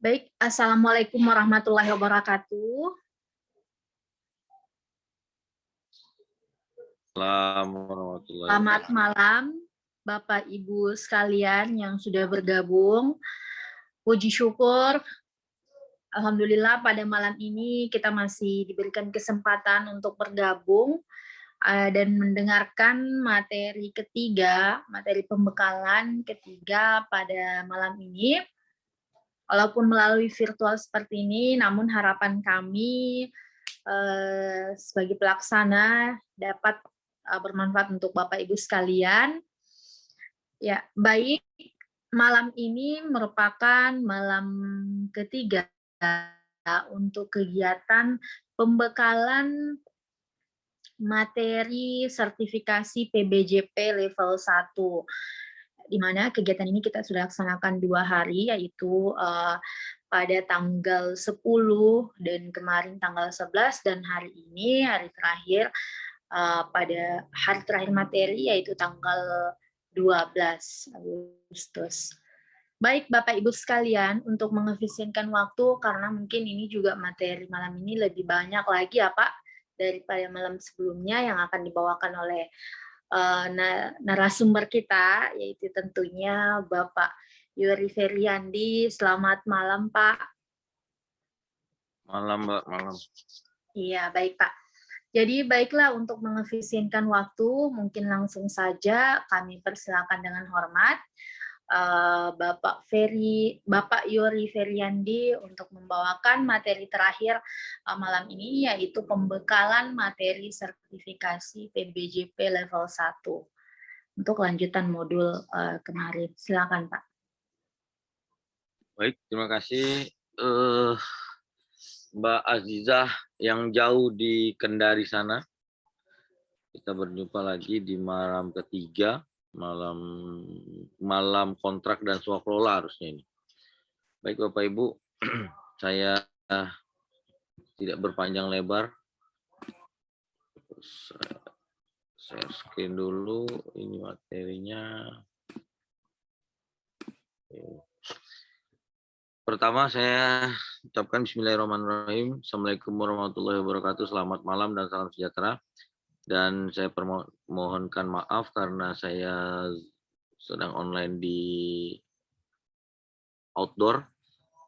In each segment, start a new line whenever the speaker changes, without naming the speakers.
Baik, Assalamualaikum warahmatullahi wabarakatuh. Selamat malam, Bapak Ibu sekalian yang sudah bergabung. Puji syukur, Alhamdulillah pada malam ini kita masih diberikan kesempatan untuk bergabung dan mendengarkan materi ketiga, materi pembekalan ketiga pada malam ini. Walaupun melalui virtual seperti ini, namun harapan kami sebagai pelaksana dapat bermanfaat untuk Bapak Ibu sekalian. Ya, baik, malam ini merupakan malam ketiga untuk kegiatan pembekalan materi sertifikasi PBJP level 1, di mana kegiatan ini kita sudah laksanakan 2 hari, yaitu pada tanggal 10 dan kemarin tanggal 11, dan hari ini hari terakhir pada hari terakhir materi, yaitu tanggal 12 Agustus. Baik Bapak Ibu sekalian, untuk mengefisienkan waktu, karena mungkin ini juga materi malam ini lebih banyak lagi ya Pak, daripada malam sebelumnya yang akan dibawakan oleh narasumber kita, yaitu tentunya Bapak Yuri Feryandi. Selamat malam Pak.
Malam Mbak, malam.
Iya, baik Pak. Jadi baiklah, untuk mengefisienkan waktu, mungkin langsung saja kami persilakan dengan hormat Bapak Yuri Feryandi untuk membawakan materi terakhir malam ini, yaitu pembekalan materi sertifikasi PBJP level 1 untuk lanjutan modul kemarin. Silakan Pak.
Baik, terima kasih Mbak Azizah yang jauh di Kendari sana. Kita berjumpa lagi di malam ketiga, malam kontrak dan swaklola harusnya ini. Baik Bapak Ibu, saya tidak berpanjang lebar. Saya screen dulu ini materinya. Pertama saya ucapkan bismillahirrahmanirrahim. Assalamualaikum warahmatullahi wabarakatuh. Selamat malam dan salam sejahtera. Dan saya permohonkan maaf karena saya sedang online di outdoor.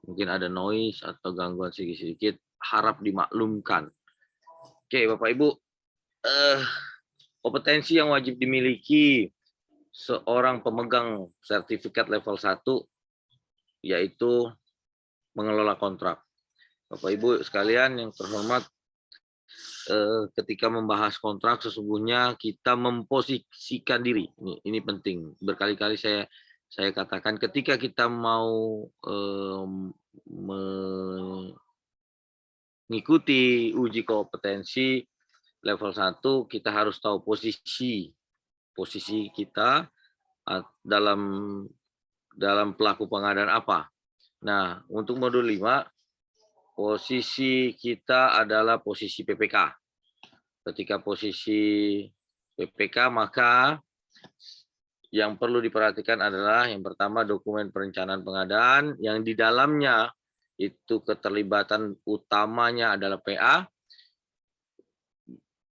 Mungkin ada noise atau gangguan sedikit-sedikit. Harap dimaklumkan. Oke Bapak Ibu, kompetensi yang wajib dimiliki seorang pemegang sertifikat level 1 yaitu mengelola kontrak. Bapak Ibu sekalian yang terhormat, ketika membahas kontrak sesungguhnya kita memposisikan diri. Ini penting. Berkali-kali saya katakan ketika kita mau mengikuti uji kompetensi level 1, kita harus tahu posisi kita dalam pelaku pengadaan apa. Nah, untuk modul 5, posisi kita adalah posisi PPK. Ketika posisi PPK, maka yang perlu diperhatikan adalah yang pertama dokumen perencanaan pengadaan, yang di dalamnya itu keterlibatan utamanya adalah PA,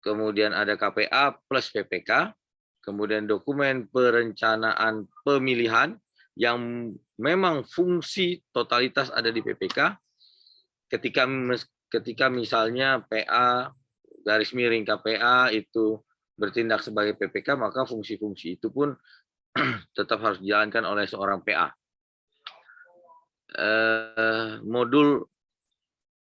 kemudian ada KPA plus PPK, kemudian dokumen perencanaan pemilihan, yang memang fungsi totalitas ada di PPK. Ketika misalnya PA garis miring KPA itu bertindak sebagai PPK, maka fungsi-fungsi itu pun tetap harus dijalankan oleh seorang PA. Modul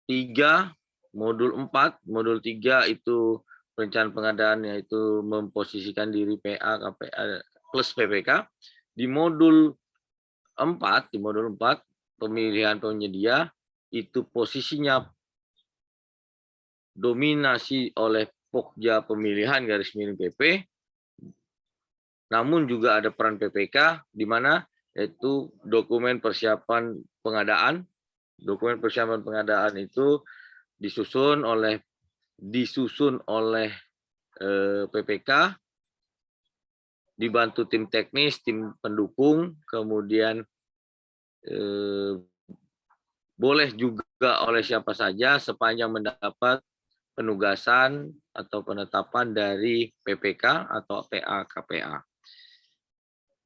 3, modul 4, modul 3 itu perencanaan pengadaan, yaitu memposisikan diri PA, KPA plus PPK. Di modul 4, pemilihan penyedia, itu posisinya dominasi oleh Pokja pemilihan garis miring PP, namun juga ada peran PPK, di mana yaitu dokumen persiapan pengadaan. Dokumen persiapan pengadaan itu disusun oleh PPK, dibantu tim teknis, tim pendukung, kemudian boleh juga oleh siapa saja sepanjang mendapat penugasan atau penetapan dari PPK atau PA KPA.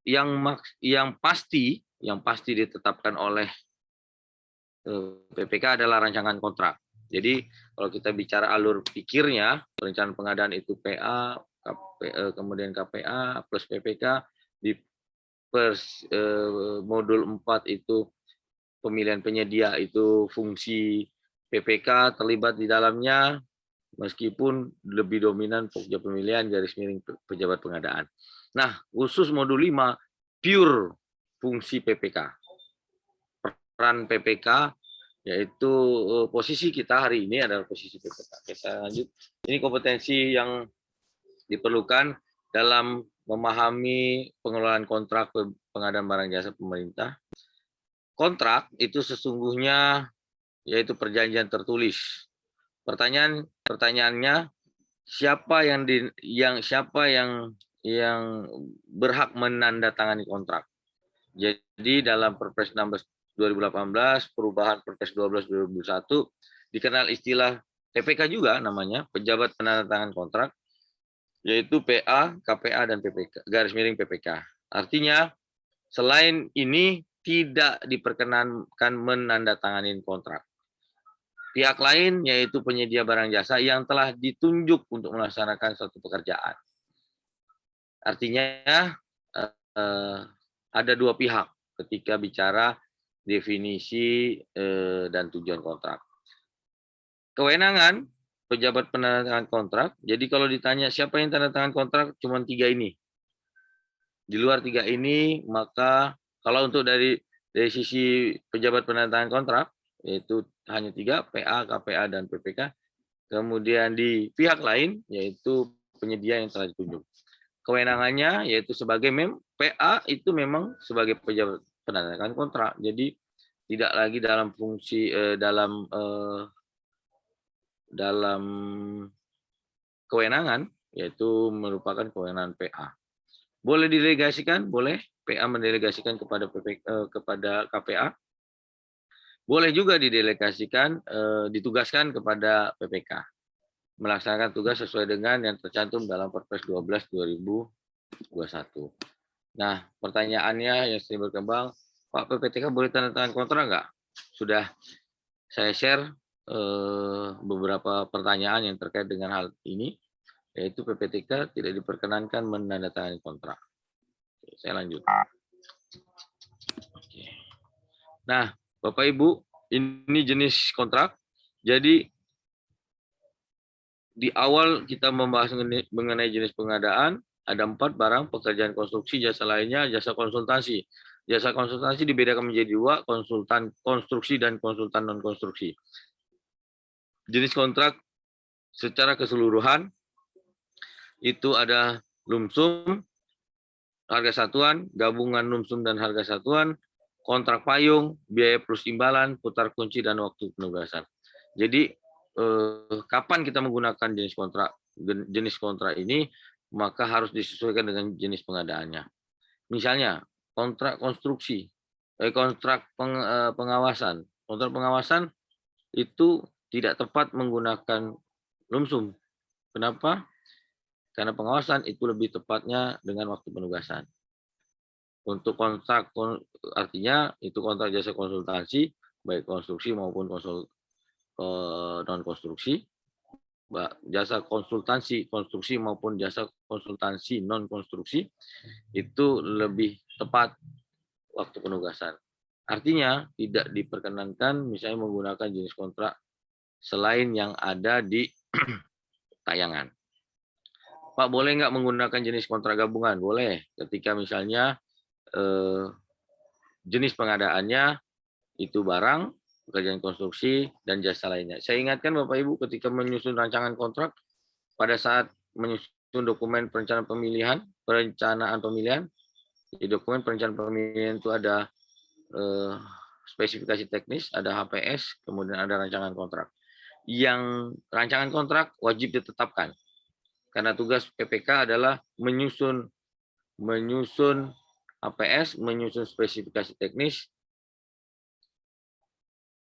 Yang pasti ditetapkan oleh PPK adalah rancangan kontrak. Jadi kalau kita bicara alur pikirnya, perencanaan pengadaan itu PA, kemudian KPA plus PPK, di modul 4 itu pemilihan penyedia itu fungsi PPK terlibat di dalamnya, meskipun lebih dominan pokja pemilihan garis miring pejabat pengadaan. Nah, khusus modul 5 pure fungsi PPK. Peran PPK yaitu posisi kita hari ini adalah posisi PPK. Oke, saya lanjut. Ini kompetensi yang diperlukan dalam memahami pengelolaan kontrak pengadaan barang jasa pemerintah. Kontrak itu sesungguhnya yaitu perjanjian tertulis. Pertanyaannya siapa yang berhak menandatangani kontrak. Jadi dalam Perpres 16 2018 perubahan Perpres 12 2021 dikenal istilah PPK juga namanya, pejabat penandatangan kontrak, yaitu PA, KPA dan PPK garis miring PPK. Artinya selain ini tidak diperkenankan menandatangani kontrak. Pihak lain yaitu penyedia barang jasa yang telah ditunjuk untuk melaksanakan suatu pekerjaan. Artinya ada dua pihak ketika bicara definisi dan tujuan kontrak. Kewenangan pejabat penandatangan kontrak. Jadi kalau ditanya siapa yang tanda tangan kontrak, cuma 3 ini. Di luar 3 ini, maka kalau untuk dari sisi pejabat penandatangan kontrak, yaitu hanya 3, PA, KPA, dan PPK. Kemudian di pihak lain, yaitu penyedia yang telah ditunjuk. Kewenangannya yaitu sebagai PA itu memang sebagai pejabat penandatangan kontrak. Jadi tidak lagi dalam fungsi dalam kewenangan, yaitu merupakan kewenangan PA. Boleh didelegasikan, boleh PA mendelegasikan kepada KPA. Boleh juga didelegasikan, ditugaskan kepada PPK. Melaksanakan tugas sesuai dengan yang tercantum dalam Perpres 12 2021. Nah, pertanyaannya yang sering berkembang, Pak, PPTK boleh tanda tangan kontrak nggak? Sudah saya share beberapa pertanyaan yang terkait dengan hal ini, yaitu PPTK tidak diperkenankan menandatangani kontrak. Oke, saya lanjut. Oke. Nah, Bapak Ibu, ini jenis kontrak. Jadi di awal kita membahas mengenai jenis pengadaan, ada 4 barang, pekerjaan konstruksi, jasa lainnya, jasa konsultasi. Jasa konsultasi dibedakan menjadi 2, konsultan konstruksi dan konsultan non-konstruksi. Jenis kontrak secara keseluruhan itu ada lumsum, harga satuan, gabungan lumsum dan harga satuan, kontrak payung, biaya plus imbalan, putar kunci, dan waktu penugasan. Jadi kapan kita menggunakan jenis kontrak ini, maka harus disesuaikan dengan jenis pengadaannya. Misalnya kontrak konstruksi, kontrak pengawasan. Kontrak pengawasan itu tidak tepat menggunakan lumsum. Kenapa? Karena pengawasan itu lebih tepatnya dengan waktu penugasan. Untuk kontrak artinya itu kontrak jasa konsultasi, baik konstruksi maupun non konstruksi, jasa konsultansi konstruksi maupun jasa konsultansi non konstruksi itu lebih tepat waktu penugasan. Artinya tidak diperkenankan misalnya menggunakan jenis kontrak selain yang ada di tayangan. Pak, boleh nggak menggunakan jenis kontrak gabungan? Boleh, ketika misalnya jenis pengadaannya itu barang, pekerjaan konstruksi, dan jasa lainnya. Saya ingatkan Bapak Ibu ketika menyusun rancangan kontrak, pada saat menyusun dokumen perencanaan pemilihan, di dokumen perencanaan pemilihan itu ada spesifikasi teknis, ada HPS, kemudian ada rancangan kontrak. Yang rancangan kontrak wajib ditetapkan, karena tugas PPK adalah menyusun HPS, menyusun spesifikasi teknis,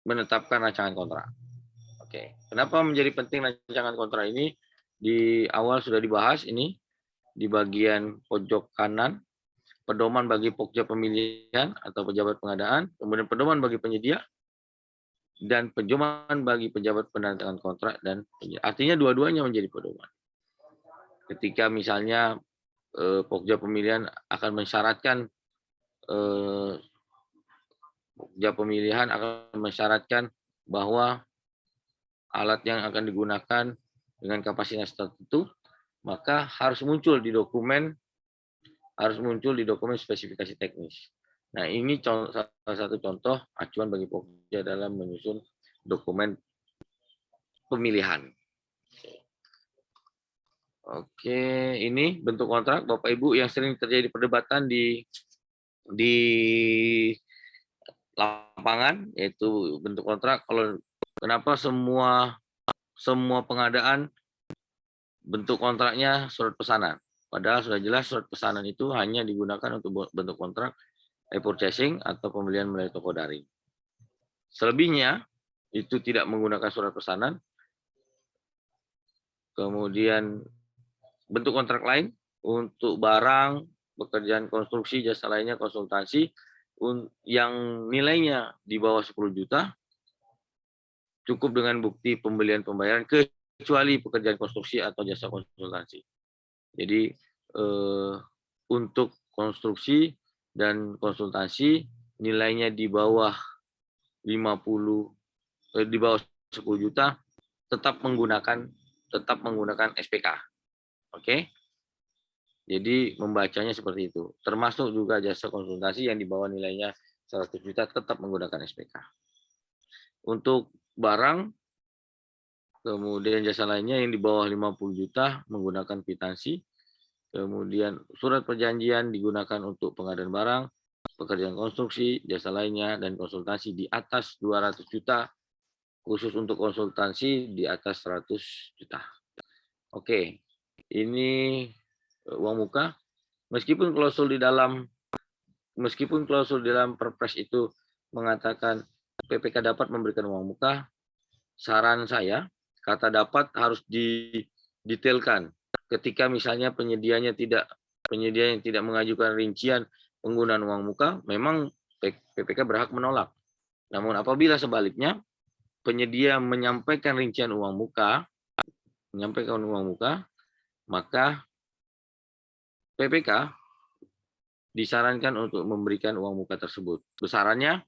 menetapkan rancangan kontrak. Oke, kenapa menjadi penting rancangan kontrak ini? Di awal sudah dibahas ini di bagian pojok kanan, pedoman bagi pokja pemilihan atau pejabat pengadaan, kemudian pedoman bagi penyedia, dan pedoman bagi pejabat penandatangan kontrak dan artinya dua-duanya menjadi pedoman. Ketika misalnya pokja pemilihan akan mensyaratkan pokja pemilihan akan mensyaratkan bahwa alat yang akan digunakan dengan kapasitas tertentu, maka harus muncul di dokumen spesifikasi teknis. Nah, ini salah satu contoh acuan bagi pokja dalam menyusun dokumen pemilihan. Oke, ini bentuk kontrak Bapak Ibu yang sering terjadi perdebatan di lapangan, yaitu bentuk kontrak. Kalau kenapa semua pengadaan bentuk kontraknya surat pesanan, padahal sudah jelas surat pesanan itu hanya digunakan untuk bentuk kontrak e-purchasing atau pembelian melalui toko daring. Selebihnya itu tidak menggunakan surat pesanan. Kemudian bentuk kontrak lain untuk barang, pekerjaan konstruksi, jasa lainnya, konsultasi yang nilainya di bawah 10 juta cukup dengan bukti pembelian pembayaran kecuali pekerjaan konstruksi atau jasa konsultasi. Jadi untuk konstruksi dan konsultasi nilainya di bawah 10 juta tetap menggunakan SPK. Oke. Jadi membacanya seperti itu. Termasuk juga jasa konsultasi yang di bawah nilainya 100 juta tetap menggunakan SPK. Untuk barang, kemudian jasa lainnya yang di bawah 50 juta menggunakan kwitansi. Kemudian surat perjanjian digunakan untuk pengadaan barang, pekerjaan konstruksi, jasa lainnya, dan konsultasi di atas 200 juta. Khusus untuk konsultasi di atas 100 juta. Oke, ini uang muka. Meskipun klausul di dalam Perpres itu mengatakan PPK dapat memberikan uang muka, saran saya kata dapat harus didetailkan. Ketika misalnya penyedia yang tidak mengajukan rincian penggunaan uang muka, memang PPK berhak menolak. Namun apabila sebaliknya penyedia menyampaikan rincian uang muka, maka PPK disarankan untuk memberikan uang muka tersebut. Besarannya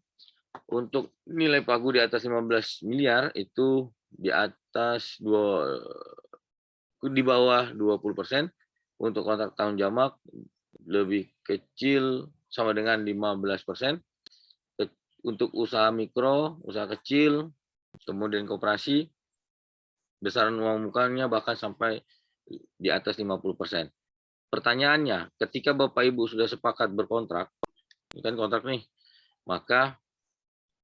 untuk nilai pagu di atas 15 miliar itu di bawah 20%, untuk kontrak tahun jamak lebih kecil sama dengan 15%, untuk usaha mikro, usaha kecil, kemudian koperasi, besaran uang mukanya bahkan sampai di atas 50%. Pertanyaannya, ketika Bapak Ibu sudah sepakat berkontrak, ini kan kontrak nih, maka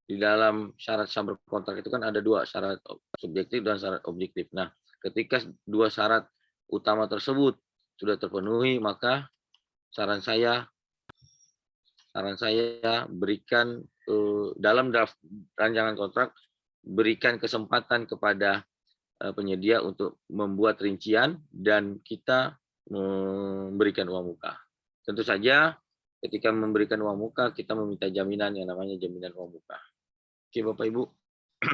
di dalam syarat berkontrak itu kan ada dua, syarat subjektif dan syarat objektif. Nah, ketika dua syarat utama tersebut sudah terpenuhi, maka saran saya berikan dalam draft rancangan kontrak, berikan kesempatan kepada penyedia untuk membuat rincian dan kita memberikan uang muka. Tentu saja ketika memberikan uang muka kita meminta jaminan yang namanya jaminan uang muka. Oke Bapak Ibu,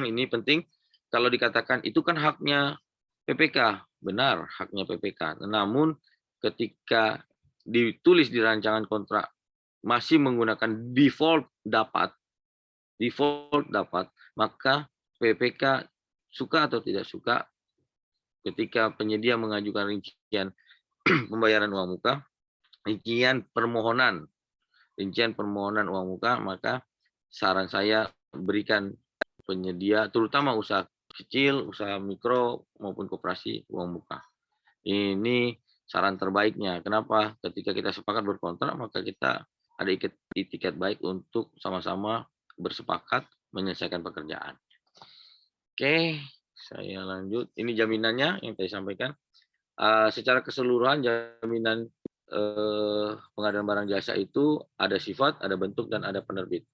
ini penting. Kalau dikatakan itu kan haknya PPK, benar haknya PPK. Namun ketika ditulis di rancangan kontrak masih menggunakan default dapat, maka PPK suka atau tidak suka, ketika penyedia mengajukan rincian pembayaran uang muka, rincian permohonan uang muka, maka saran saya berikan penyedia, terutama usaha kecil, usaha mikro maupun koperasi, uang muka. Ini saran terbaiknya. Kenapa? Ketika kita sepakat berkontrak, maka kita ada itikat baik untuk sama-sama bersepakat menyelesaikan pekerjaan. Oke, saya lanjut. Ini jaminannya yang saya sampaikan. Secara keseluruhan jaminan pengadaan barang jasa itu ada sifat, ada bentuk, dan ada penerbit.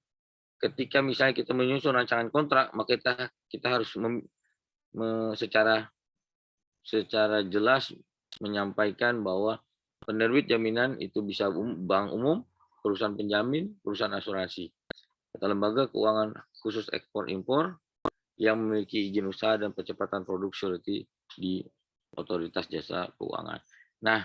ketika misalnya kita menyusun rancangan kontrak, maka kita harus secara jelas menyampaikan bahwa penerbit jaminan itu bisa bank umum, perusahaan penjamin, perusahaan asuransi, atau lembaga keuangan khusus ekspor impor yang memiliki izin usaha dan percepatan produk surety di Otoritas Jasa Keuangan. Nah,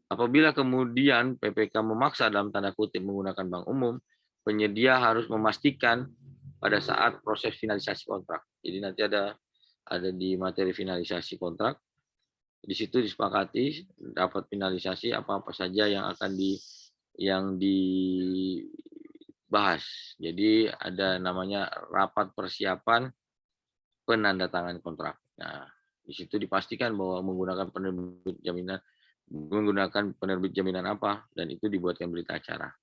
apabila kemudian PPK memaksa dalam tanda kutip menggunakan bank umum, penyedia harus memastikan pada saat proses finalisasi kontrak. Jadi nanti ada di materi finalisasi kontrak. Di situ disepakati dapat finalisasi apa-apa saja yang akan dibahas. Jadi ada namanya rapat persiapan penandatangan kontrak. Nah, di situ dipastikan bahwa menggunakan penerbit jaminan apa, dan itu dibuatkan berita acara.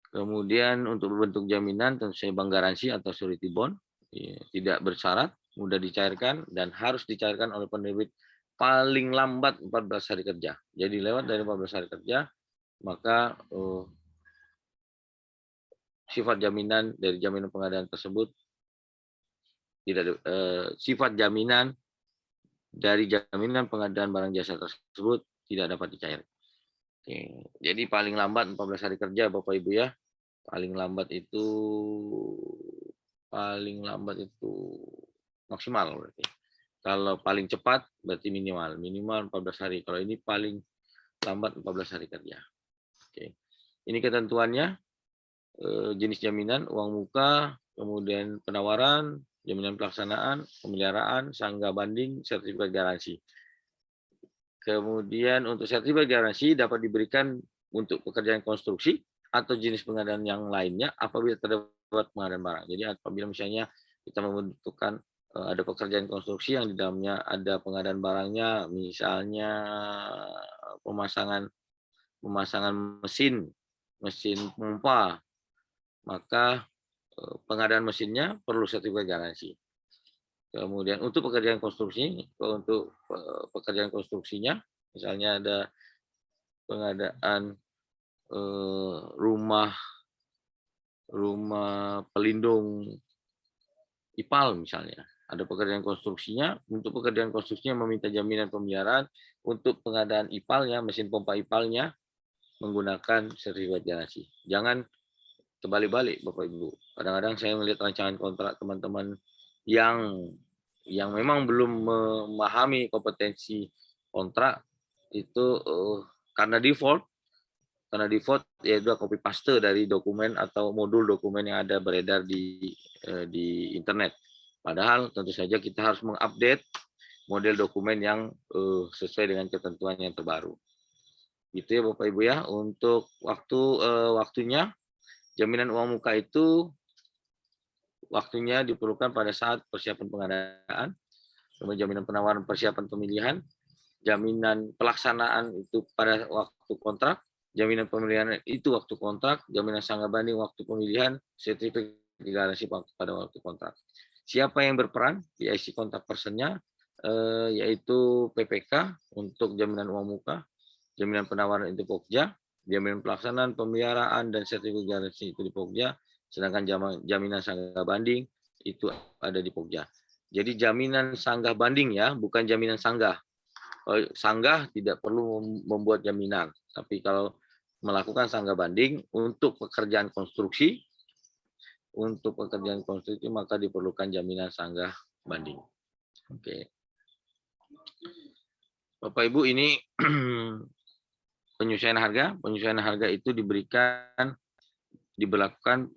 Kemudian untuk bentuk jaminan tentu saja bank garansi atau surety bond, tidak bersyarat, mudah dicairkan, dan harus dicairkan oleh penerbit paling lambat 14 hari kerja. Jadi lewat dari 14 hari kerja, maka sifat jaminan dari jaminan pengadaan tersebut sifat jaminan dari jaminan pengadaan barang jasa tersebut tidak dapat dicair. Oke. Jadi paling lambat 14 hari kerja Bapak Ibu ya. Paling lambat itu maksimal berarti. Kalau paling cepat berarti minimal 14 hari. Kalau ini paling lambat 14 hari kerja. Oke. Ini ketentuannya, jenis jaminan, uang muka, kemudian penawaran, jaminan pelaksanaan, pemeliharaan, sanggah banding, sertifikat garansi. Kemudian untuk sertifikat garansi dapat diberikan untuk pekerjaan konstruksi atau jenis pengadaan yang lainnya apabila terdapat pengadaan barang. Jadi apabila misalnya kita membutuhkan ada pekerjaan konstruksi yang di dalamnya ada pengadaan barangnya, misalnya pemasangan mesin pompa, maka pengadaan mesinnya perlu sertifikat garansi. Kemudian untuk pekerjaan konstruksinya, misalnya ada pengadaan rumah pelindung IPAL misalnya, ada pekerjaan konstruksinya. Untuk pekerjaan konstruksinya meminta jaminan pemeliharaan, untuk pengadaan IPAL-nya, mesin pompa IPAL-nya menggunakan sertifikat garansi. Jangan terbalik-balik Bapak Ibu. Kadang-kadang saya melihat rancangan kontrak teman-teman yang memang belum memahami kompetensi kontrak itu karena default yaitu copy paste dari dokumen atau modul dokumen yang ada beredar di internet. Padahal tentu saja kita harus mengupdate model dokumen yang sesuai dengan ketentuan yang terbaru. Gitu ya Bapak Ibu ya. Untuk waktunya, jaminan uang muka itu waktunya diperlukan pada saat persiapan pengadaan, kemudian jaminan penawaran persiapan pemilihan, jaminan pelaksanaan itu pada waktu kontrak, jaminan pemeliharaan itu waktu kontrak, jaminan sanggah banding waktu pemilihan, sertifikat garansi pada waktu kontrak. Siapa yang berperan di IC kontak personnya, yaitu PPK untuk jaminan uang muka, jaminan penawaran itu Pokja, jaminan pelaksanaan, pemeliharaan, dan sertifikat garansi itu di Pokja, sedangkan jaminan sanggah banding itu ada di Pokja. Jadi jaminan sanggah banding ya, bukan jaminan sanggah. Sanggah tidak perlu membuat jaminan, tapi kalau melakukan sanggah banding untuk pekerjaan konstruksi, maka diperlukan jaminan sanggah banding. Oke. Bapak Ibu, ini penyesuaian harga itu diberlakukan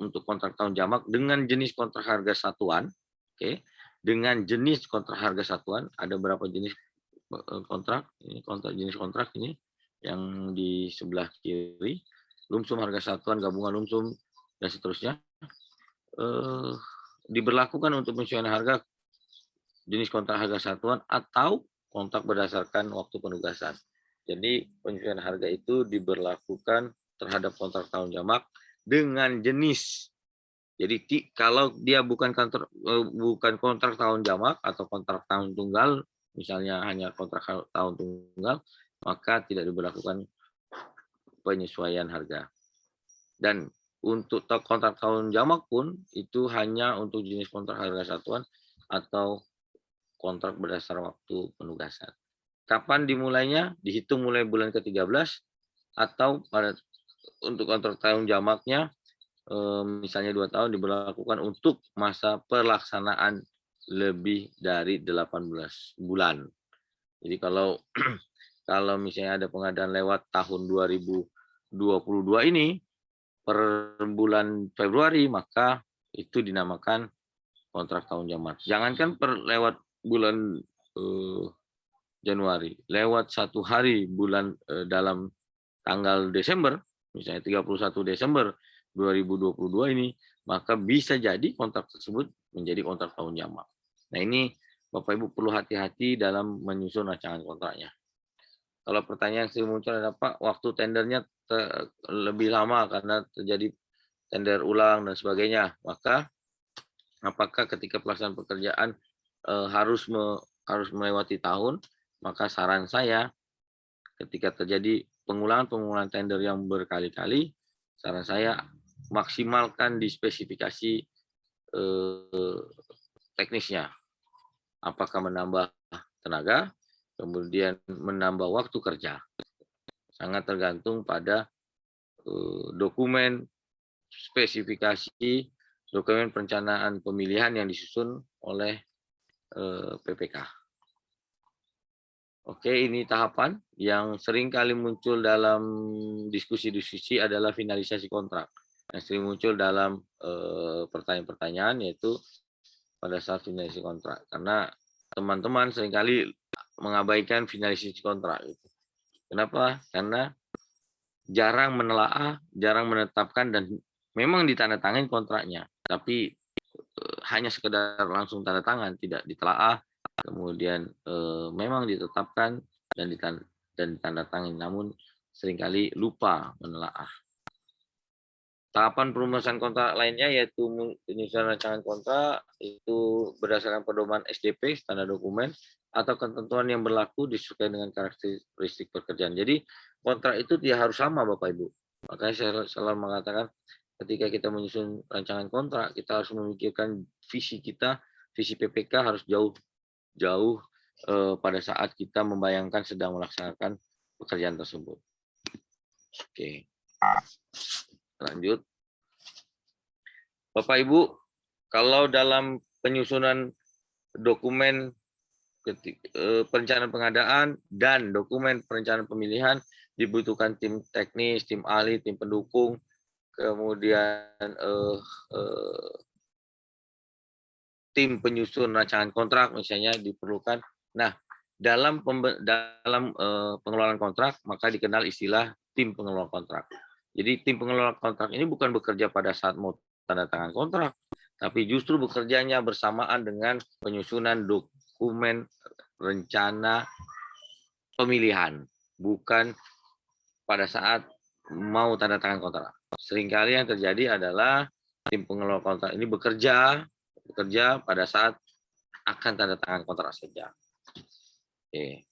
untuk kontrak tahun jamak dengan jenis kontrak harga satuan. Oke. Dengan jenis kontrak harga satuan, ada berapa jenis kontrak? Ini jenis kontrak ini yang di sebelah kiri, lumsum harga satuan, gabungan lumsum, dan seterusnya. Diberlakukan untuk penyesuaian harga jenis kontrak harga satuan atau kontrak berdasarkan waktu penugasan. Jadi penyesuaian harga itu diberlakukan terhadap kontrak tahun jamak dengan jenis. Jadi kalau dia bukan kontrak tahun jamak atau kontrak tahun tunggal, misalnya hanya kontrak tahun tunggal, maka tidak diberlakukan penyesuaian harga. Dan untuk kontrak tahun jamak pun itu hanya untuk jenis kontrak harga satuan atau kontrak berdasar waktu penugasan. Kapan dimulainya? Dihitung mulai bulan ke-13 atau untuk kontrak tahun jamaknya misalnya 2 tahun diberlakukan untuk masa pelaksanaan lebih dari 18 bulan. Jadi kalau kalau misalnya ada pengadaan lewat tahun 2022 ini per bulan Februari, maka itu dinamakan kontrak tahun jamak. Jangankan lewat bulan Januari, lewat 1 hari bulan dalam tanggal Desember, misalnya 31 Desember 2022 ini, maka bisa jadi kontrak tersebut menjadi kontrak tahun jamak. Nah ini Bapak Ibu perlu hati-hati dalam menyusun rancangan kontraknya. Kalau pertanyaan yang sering muncul adalah Pak, waktu tendernya lebih lama karena terjadi tender ulang dan sebagainya. Maka apakah ketika pelaksanaan pekerjaan harus melewati tahun? Maka saran saya ketika terjadi pengulangan tender yang berkali-kali, saran saya maksimalkan di spesifikasi teknisnya. Apakah menambah tenaga, kemudian menambah waktu kerja. Sangat tergantung pada dokumen spesifikasi, dokumen perencanaan pemilihan yang disusun oleh PPK. Oke, ini tahapan yang sering kali muncul dalam diskusi-diskusi adalah finalisasi kontrak. Yang sering muncul dalam pertanyaan-pertanyaan yaitu pada saat finalisasi kontrak. Karena teman-teman seringkali mengabaikan finalisasi kontrak. Kenapa? Karena jarang menelaah, jarang menetapkan, dan memang ditandatangani kontraknya. Tapi hanya sekedar langsung tanda tangan, tidak ditelaah, kemudian memang ditetapkan dan ditandatangani, namun seringkali lupa menelaah. Tahapan perumusan kontrak lainnya yaitu penyusunan rancangan kontrak itu berdasarkan pedoman SDP, standar dokumen, atau ketentuan yang berlaku disesuaikan dengan karakteristik pekerjaan. Jadi kontrak itu tidak harus sama Bapak Ibu. Makanya saya selalu mengatakan ketika kita menyusun rancangan kontrak, kita harus memikirkan visi kita, visi PPK harus jauh pada saat kita membayangkan sedang melaksanakan pekerjaan tersebut. Oke. Lanjut. Bapak Ibu, kalau dalam penyusunan dokumen perencanaan pengadaan dan dokumen perencanaan pemilihan dibutuhkan tim teknis, tim ahli, tim pendukung, kemudian tim penyusun rancangan kontrak misalnya diperlukan. Nah, dalam pengelolaan kontrak maka dikenal istilah tim pengelola kontrak. Jadi tim pengelola kontrak ini bukan bekerja pada saat mau tanda tangan kontrak, tapi justru bekerjanya bersamaan dengan penyusunan dokumen rencana pemilihan, bukan pada saat mau tanda tangan kontrak. Seringkali yang terjadi adalah tim pengelola kontrak ini bekerja pada saat akan tanda tangan kontrak saja. Oke.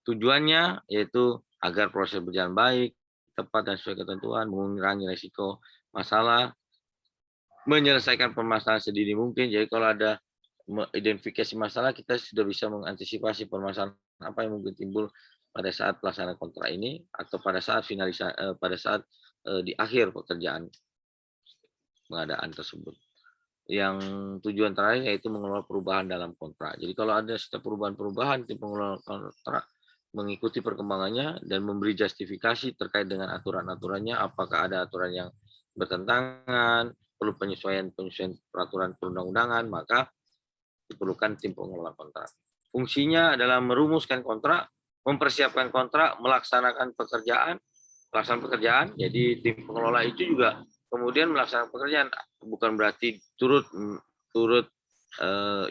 Tujuannya yaitu agar proses berjalan baik, tepat dan sesuai ketentuan, mengurangi risiko masalah, menyelesaikan permasalahan sedini mungkin. Jadi kalau ada identifikasi masalah, kita sudah bisa mengantisipasi permasalahan apa yang mungkin timbul pada saat pelaksanaan kontrak ini atau pada saat di akhir pekerjaan pengadaan tersebut. Yang tujuan terakhir yaitu mengelola perubahan dalam kontrak. Jadi kalau ada setiap perubahan-perubahan, tim pengelola kontrak mengikuti perkembangannya dan memberi justifikasi terkait dengan aturan-aturannya, apakah ada aturan yang bertentangan, perlu penyesuaian peraturan perundang-undangan, maka diperlukan tim pengelola kontrak. Fungsinya adalah merumuskan kontrak, mempersiapkan kontrak, melaksanakan pekerjaan. Jadi tim pengelola itu juga kemudian melaksanakan pekerjaan, bukan berarti turut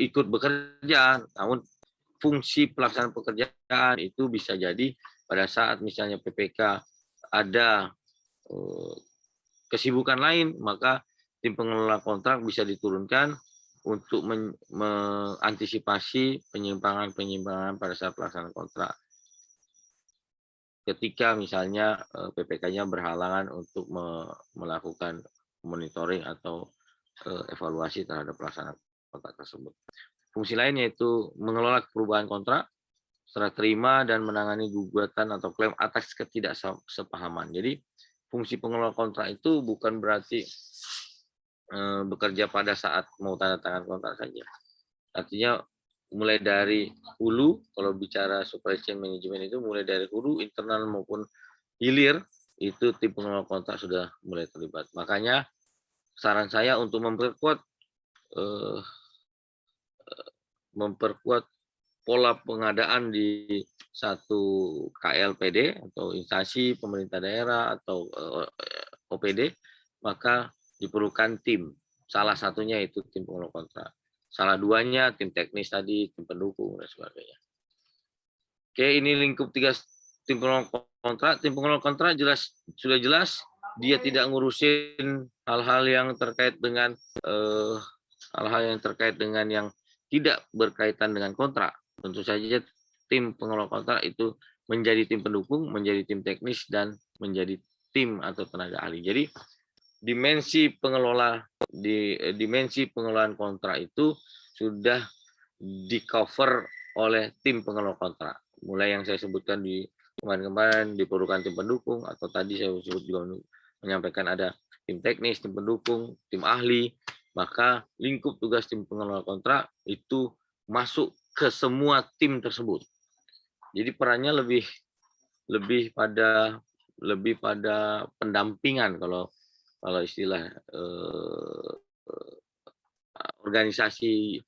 ikut bekerja, namun fungsi pelaksanaan pekerjaan itu bisa jadi pada saat misalnya PPK ada kesibukan lain, maka tim pengelola kontrak bisa diturunkan untuk mengantisipasi penyimpangan pada saat pelaksanaan kontrak. ketika misalnya PPK-nya berhalangan untuk melakukan monitoring atau evaluasi terhadap pelaksanaan kontrak tersebut. Fungsi lain yaitu mengelola perubahan kontrak, serah terima dan menangani gugatan atau klaim atas ketidaksepahaman. Jadi fungsi pengelola kontrak itu bukan berarti bekerja pada saat mau tanda tangan kontrak saja. Artinya mulai dari hulu, kalau bicara supply chain management itu mulai dari hulu, internal maupun hilir, itu tim pengelola kontrak sudah mulai terlibat. Makanya saran saya untuk eh, memperkuat pola pengadaan di satu KLPD atau instansi pemerintah daerah atau OPD, maka diperlukan tim. Salah satunya itu tim pengelola kontrak. Salah duanya tim teknis tadi, tim pendukung dan sebagainya. Oke, ini lingkup tiga tim pengelola kontrak. Tim pengelola kontrak sudah jelas dia tidak ngurusin hal-hal yang terkait dengan yang tidak berkaitan dengan kontrak. Tentu saja tim pengelola kontrak itu menjadi tim pendukung, menjadi tim teknis, dan menjadi tim atau tenaga ahli. Jadi dimensi pengelolaan kontrak itu sudah di cover oleh tim pengelola kontrak. Mulai yang saya sebutkan di kemarin-kemarin diperlukan tim pendukung, atau tadi saya sebut juga menyampaikan ada tim teknis, tim pendukung, tim ahli, maka lingkup tugas tim pengelola kontrak itu masuk ke semua tim tersebut. Jadi perannya lebih pada pendampingan kalau istilah organisasi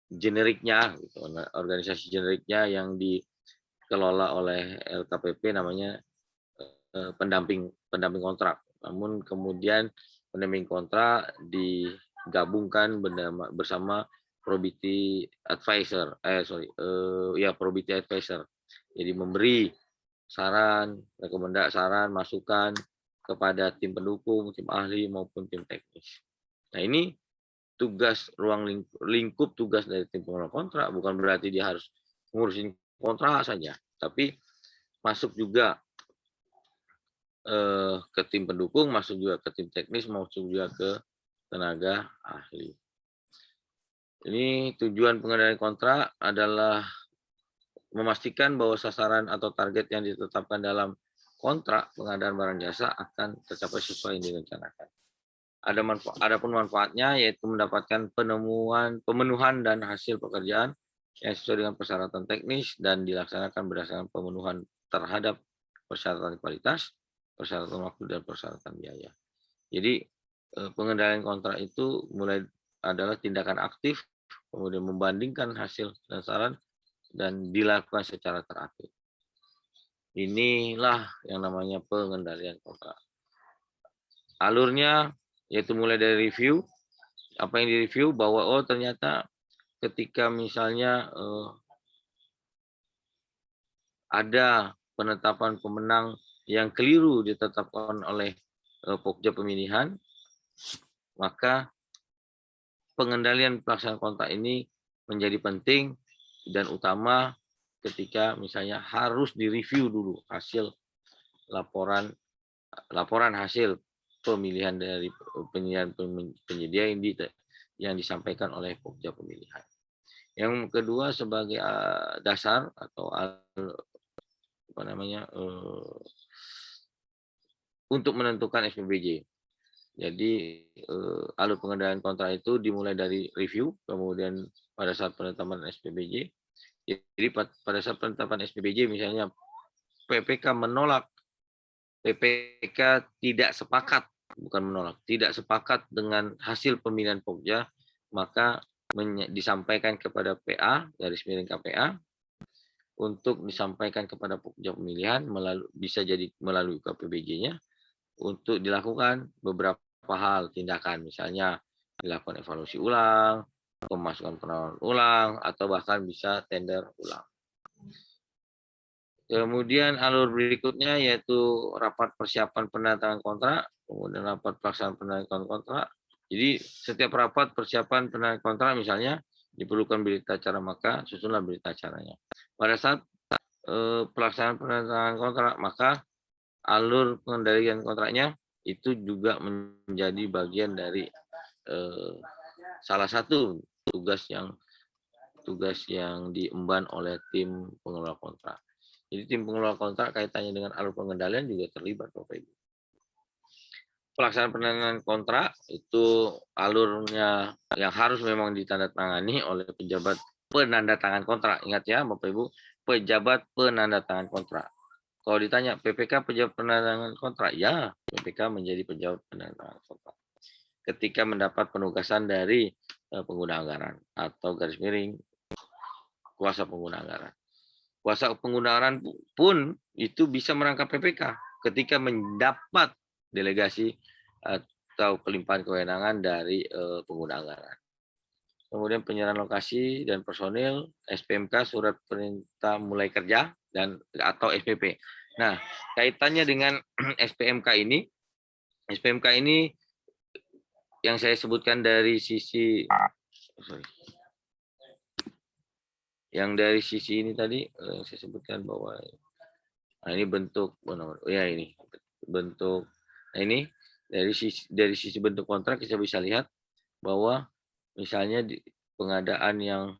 generiknya, gitu. Organisasi generiknya yang dikelola oleh LKPP namanya pendamping kontrak. Namun kemudian pendamping kontrak digabungkan bersama probity advisor, probity advisor. Jadi memberi saran, masukan kepada tim pendukung, tim ahli maupun tim teknis. Nah, ini tugas lingkup tugas dari tim pengelola kontrak, bukan berarti dia harus ngurusin kontrak saja, tapi masuk juga ke tim pendukung, masuk juga ke tim teknis, masuk juga ke tenaga ahli. Ini tujuan pengendalian kontrak adalah memastikan bahwa sasaran atau target yang ditetapkan dalam kontrak pengadaan barang jasa akan tercapai sesuai yang direncanakan. Adapun manfaatnya yaitu mendapatkan pemenuhan dan hasil pekerjaan yang sesuai dengan persyaratan teknis dan dilaksanakan berdasarkan pemenuhan terhadap persyaratan kualitas, persyaratan waktu, dan persyaratan biaya. Jadi pengendalian kontrak itu mulai adalah tindakan aktif, kemudian membandingkan hasil dan saran, dan dilakukan secara teratur. Inilah yang namanya pengendalian kontrak. Alurnya yaitu mulai dari review, apa yang direview, bahwa ternyata ketika misalnya ada penetapan pemenang yang keliru ditetapkan oleh Pokja pemilihan, maka pengendalian pelaksanaan kontrak ini menjadi penting dan utama ketika misalnya harus direview dulu hasil laporan hasil pemilihan dari penyedia yang disampaikan oleh Pokja pemilihan. Yang kedua sebagai dasar atau untuk menentukan SPBJ. Jadi alur pengendalian kontrak itu dimulai dari review, kemudian pada saat penetapan SPBJ. Jadi pada saat penetapan SPBJ misalnya PPK tidak sepakat, bukan menolak, tidak sepakat dengan hasil pemilihan Pokja, maka disampaikan kepada PA, garis miring KPA, untuk disampaikan kepada Pokja pemilihan, bisa jadi melalui KPBJ-nya, untuk dilakukan beberapa hal tindakan, misalnya dilakukan evaluasi ulang, pemasukan penawaran ulang, atau bahkan bisa tender ulang. Kemudian alur berikutnya yaitu rapat persiapan penandatangan kontrak, kemudian rapat pelaksanaan penandatangan kontrak. Jadi setiap rapat persiapan penandatangan kontrak misalnya diperlukan berita acara, maka susunlah berita acaranya. Pada saat pelaksanaan penandatanganan kontrak, maka alur pengendalian kontraknya itu juga menjadi bagian dari salah satu tugas yang diemban oleh tim pengelola kontrak. Jadi tim pengelola kontrak kaitannya dengan alur pengendalian juga terlibat, Bapak Ibu. Pelaksanaan penandatanganan kontrak itu alurnya yang harus memang ditandatangani oleh pejabat penandatangan kontrak. Ingat ya, Bapak Ibu, pejabat penandatangan kontrak. Kalau ditanya PPK pejabat penandatangan kontrak, ya PPK menjadi pejabat penandatangan kontrak. Ketika mendapat penugasan dari pengguna anggaran atau garis miring kuasa pengguna anggaran. Kuasa pengguna anggaran pun itu bisa merangkap PPK ketika mendapat delegasi atau kelimpahan kewenangan dari pengguna anggaran. Kemudian penyerahan lokasi dan personil, SPMK surat perintah mulai kerja dan atau SPP. Nah, kaitannya dengan SPMK ini yang saya sebutkan dari sisi ini tadi saya sebutkan bahwa ini bentuk ini bentuk. Nah, ini dari sisi bentuk kontrak kita bisa lihat bahwa misalnya di pengadaan yang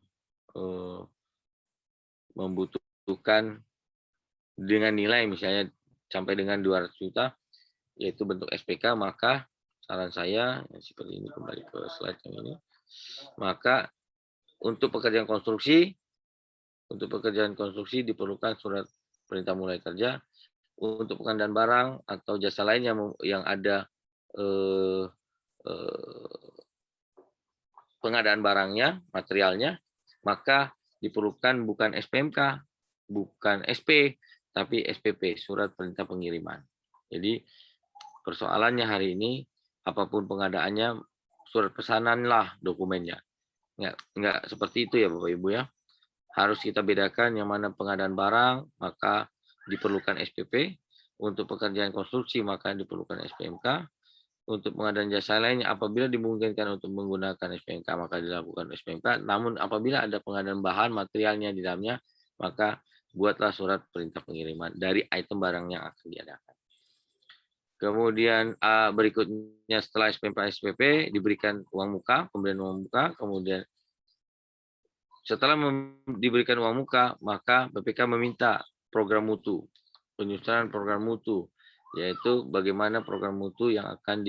membutuhkan dengan nilai misalnya sampai dengan 200 juta yaitu bentuk SPK, maka saran saya seperti ini, kembali ke slide yang ini, maka untuk pekerjaan konstruksi diperlukan surat perintah mulai kerja. Untuk pengadaan barang atau jasa lain yang ada pengadaan barangnya, materialnya, maka diperlukan bukan SPMK, bukan SP, tapi SPP, surat perintah pengiriman. Jadi persoalannya hari ini, apapun pengadaannya, surat pesananlah dokumennya. Enggak seperti itu ya Bapak Ibu ya. Harus kita bedakan yang mana pengadaan barang, maka diperlukan SPP. Untuk pekerjaan konstruksi, maka diperlukan SPMK. Untuk pengadaan jasa lainnya, apabila dimungkinkan untuk menggunakan SPMK, maka dilakukan SPMK. Namun apabila ada pengadaan bahan materialnya di dalamnya, maka buatlah surat perintah pengiriman dari item barang yang akan diadakan. Kemudian berikutnya setelah SPMK SPP diberikan uang muka, pemberian uang muka, kemudian setelah diberikan uang muka, maka BPK meminta program mutu, penyusunan program mutu, yaitu bagaimana program mutu yang akan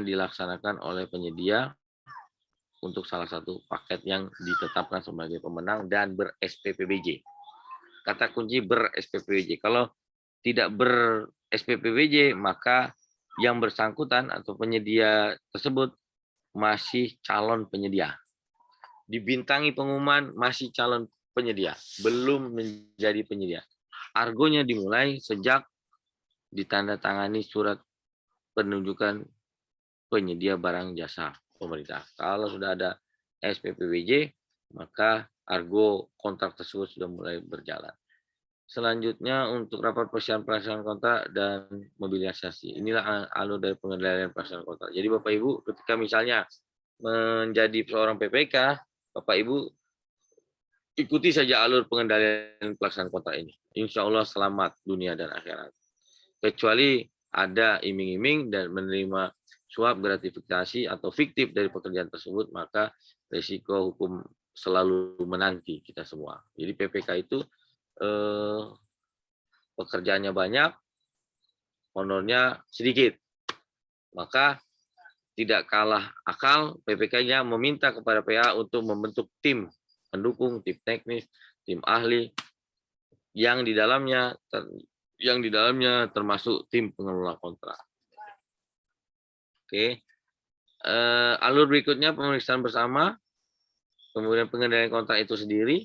dilaksanakan oleh penyedia untuk salah satu paket yang ditetapkan sebagai pemenang dan ber-SPPBJ. Kata kunci ber-SPPBJ. Kalau tidak ber-SPPBJ, maka yang bersangkutan atau penyedia tersebut masih calon penyedia. Dibintangi pengumuman masih calon penyedia, belum menjadi penyedia. Argonya dimulai sejak ditandatangani surat penunjukan penyedia barang jasa pemerintah. Kalau sudah ada SPPBJ, maka argo kontrak tersebut sudah mulai berjalan. Selanjutnya untuk rapat persiapan pelaksanaan kontrak dan mobilisasi. Inilah alur dari pengendalian pelaksanaan kontrak. Jadi Bapak Ibu ketika misalnya menjadi seorang PPK, Bapak Ibu ikuti saja alur pengendalian pelaksanaan kontrak ini. Insya Allah selamat dunia dan akhirat. Kecuali ada iming-iming dan menerima suap gratifikasi atau fiktif dari pekerjaan tersebut, maka risiko hukum selalu menanti kita semua. Jadi PPK itu pekerjaannya banyak, honornya sedikit. Maka tidak kalah akal, PPK-nya meminta kepada PA untuk membentuk tim pendukung, tim teknis, tim ahli yang di dalamnya termasuk tim pengelola kontrak. Oke. Alur berikutnya pemeriksaan bersama, kemudian pengendalian kontrak itu sendiri.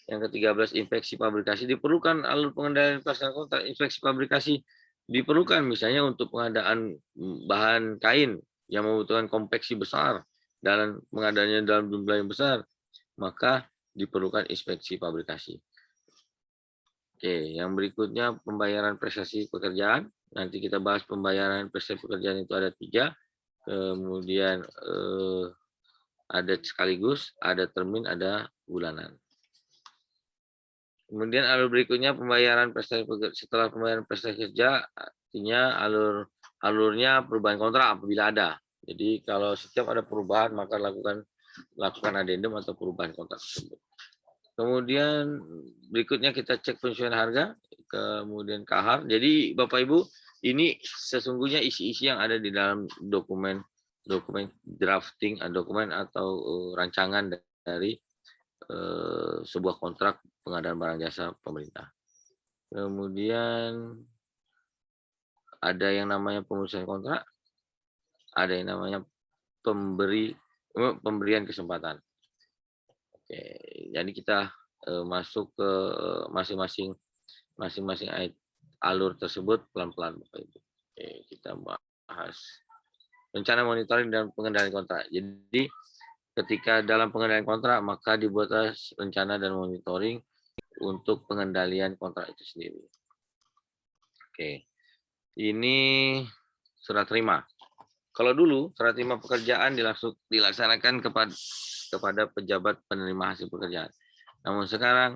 Yang ke-13 inspeksi pabrikasi. Diperlukan alur pengendalian pelaksanaan kontrak inspeksi pabrikasi diperlukan misalnya untuk pengadaan bahan kain yang membutuhkan konveksi besar dan pengadaannya dalam jumlah yang besar, maka diperlukan inspeksi pabrikasi. Oke, yang berikutnya pembayaran prestasi pekerjaan. Nanti kita bahas pembayaran prestasi pekerjaan itu ada 3. Kemudian ada sekaligus, ada termin, ada bulanan. Kemudian alur berikutnya pembayaran prestasi setelah pembayaran prestasi kerja, artinya alurnya perubahan kontrak apabila ada. Jadi kalau setiap ada perubahan maka lakukan adendum atau perubahan kontrak tersebut. Kemudian berikutnya kita cek penyesuaian harga, kemudian kahar. Jadi Bapak Ibu, ini sesungguhnya isi-isi yang ada di dalam dokumen drafting, dokumen atau rancangan dari sebuah kontrak pengadaan barang jasa pemerintah. Kemudian ada yang namanya pemutusan kontrak, ada yang namanya pemberian kesempatan. Oke, jadi kita masuk ke masing-masing alur tersebut pelan-pelan, Bapak Ibu. Oke, kita bahas rencana monitoring dan pengendalian kontrak. Jadi ketika dalam pengendalian kontrak maka dibuatlah rencana dan monitoring untuk pengendalian kontrak itu sendiri. Oke, ini surat terima. Kalau dulu surat terima pekerjaan dilaksanakan kepada pejabat penerima hasil pekerjaan. Namun sekarang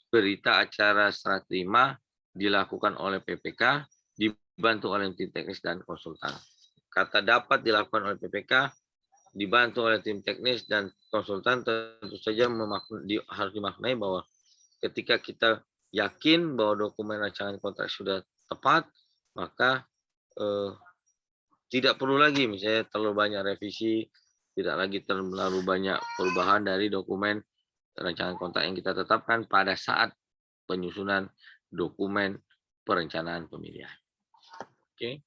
berita acara serah terima dilakukan oleh PPK dibantu oleh tim teknis dan konsultan. Kata dapat dilakukan oleh PPK dibantu oleh tim teknis dan konsultan tentu saja harus dimaknai bahwa ketika kita yakin bahwa dokumen rancangan kontrak sudah tepat, maka tidak perlu lagi misalnya terlalu banyak revisi, tidak lagi terlalu banyak perubahan dari dokumen rancangan kontrak yang kita tetapkan pada saat penyusunan dokumen perencanaan pemilihan. Oke.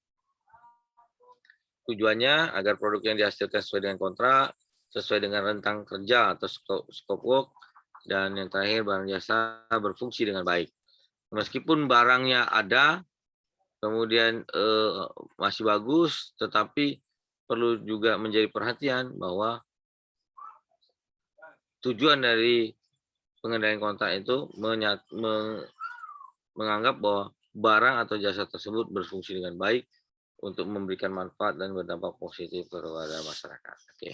Tujuannya agar produk yang dihasilkan sesuai dengan kontrak, sesuai dengan rentang kerja atau scope work, dan yang terakhir barang jasa berfungsi dengan baik. Meskipun barangnya ada, kemudian masih bagus, tetapi perlu juga menjadi perhatian bahwa tujuan dari pengendalian kontrak itu menganggap bahwa barang atau jasa tersebut berfungsi dengan baik untuk memberikan manfaat dan berdampak positif kepada masyarakat. Oke.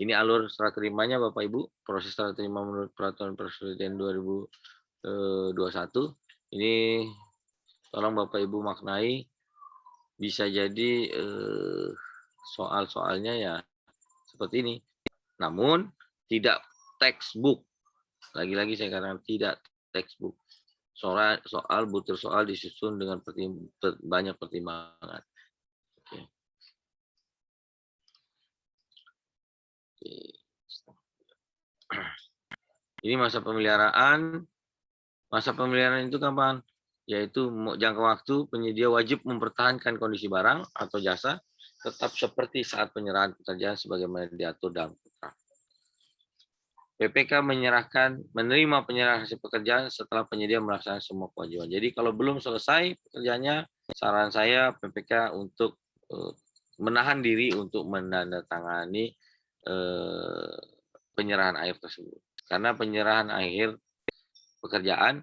Ini alur serah terimanya Bapak Ibu, proses serah terima menurut Peraturan Presiden 2021. Ini tolong Bapak Ibu maknai, bisa jadi soal-soalnya ya seperti ini. Namun tidak textbook. Lagi-lagi saya katakan tidak textbook. Soal butir soal disusun dengan banyak pertimbangan. Oke. Ini masa pemeliharaan. Masa pemeliharaan itu kapan? Yaitu jangka waktu penyedia wajib mempertahankan kondisi barang atau jasa tetap seperti saat penyerahan pekerjaan sebagaimana diatur dalam kontrak. PPK menerima penyerahan hasil pekerjaan setelah penyedia melaksanakan semua kewajiban. Jadi kalau belum selesai pekerjaannya, saran saya PPK untuk menahan diri untuk menandatangani penyerahan akhir tersebut. Karena penyerahan akhir pekerjaan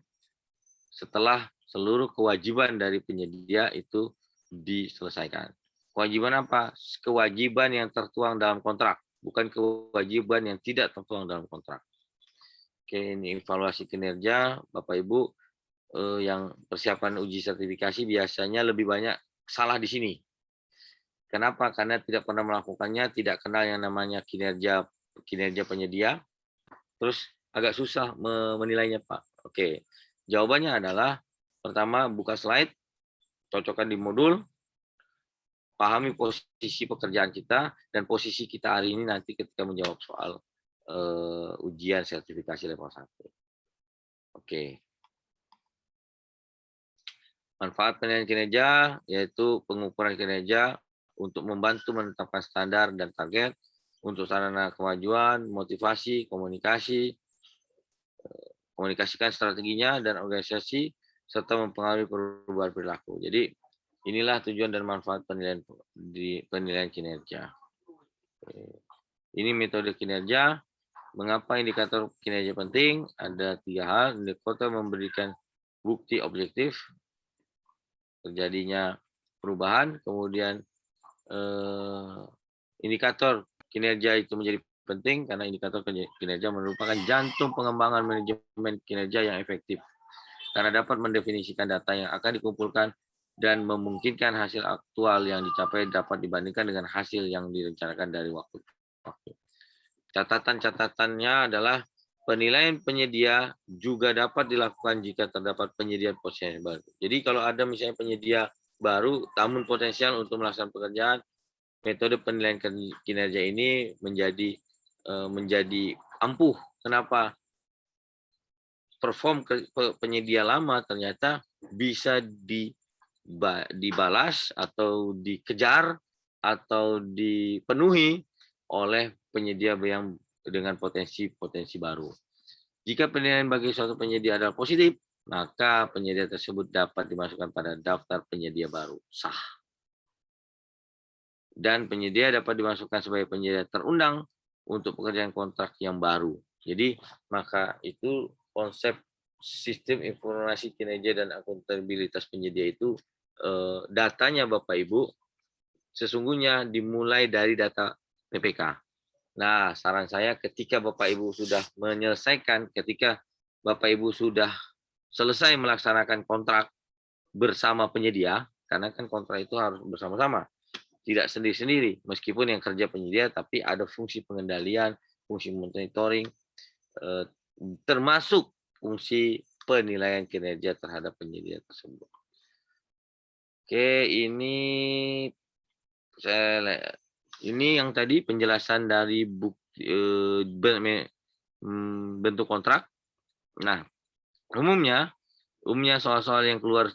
setelah seluruh kewajiban dari penyedia itu diselesaikan. Kewajiban apa? Kewajiban yang tertuang dalam kontrak, bukan kewajiban yang tidak tertuang dalam kontrak. Oke, ini evaluasi kinerja, Bapak Ibu yang persiapan uji sertifikasi biasanya lebih banyak salah di sini. Kenapa? Karena tidak pernah melakukannya, tidak kenal yang namanya kinerja penyedia, terus agak susah menilainya, Pak. Oke, jawabannya adalah pertama buka slide, cocokkan di modul, pahami posisi pekerjaan kita dan posisi kita hari ini nanti ketika menjawab soal ujian sertifikasi level 1. Oke. Manfaat penilaian kinerja yaitu pengukuran kinerja untuk membantu menetapkan standar dan target untuk sarana kemajuan, motivasi, komunikasikan strateginya dan organisasi serta mempengaruhi perubahan perilaku. Jadi inilah tujuan dan manfaat penilaian kinerja. Ini metode kinerja. Mengapa indikator kinerja penting? Ada 3 hal. Indikator memberikan bukti objektif terjadinya perubahan, kemudian indikator kinerja itu menjadi penting karena indikator kinerja merupakan jantung pengembangan manajemen kinerja yang efektif. Karena dapat mendefinisikan data yang akan dikumpulkan dan memungkinkan hasil aktual yang dicapai dapat dibandingkan dengan hasil yang direncanakan dari waktu ke waktu. Catatan-catatannya adalah penilaian penyedia juga dapat dilakukan jika terdapat penyedia potensial baru. Jadi kalau ada misalnya penyedia baru namun potensial untuk melaksanakan pekerjaan, metode penilaian kinerja ini menjadi ampuh. Kenapa? Perform penyedia lama ternyata bisa dibalas atau dikejar atau dipenuhi oleh penyedia yang dengan potensi baru. Jika penilaian bagi suatu penyedia adalah positif, maka penyedia tersebut dapat dimasukkan pada daftar penyedia baru sah. Dan penyedia dapat dimasukkan sebagai penyedia terundang untuk pekerjaan kontrak yang baru. Jadi maka itu konsep sistem informasi kinerja dan akuntabilitas penyedia itu datanya Bapak Ibu sesungguhnya dimulai dari data PPK. Nah, saran saya ketika Bapak Ibu sudah menyelesaikan, ketika Bapak Ibu sudah selesai melaksanakan kontrak bersama penyedia, karena kan kontrak itu harus bersama-sama, tidak sendiri-sendiri, meskipun yang kerja penyedia, tapi ada fungsi pengendalian, fungsi monitoring, termasuk fungsi penilaian kinerja terhadap penyedia tersebut. Oke, ini yang tadi penjelasan dari bentuk kontrak. Nah, umumnya soal-soal yang keluar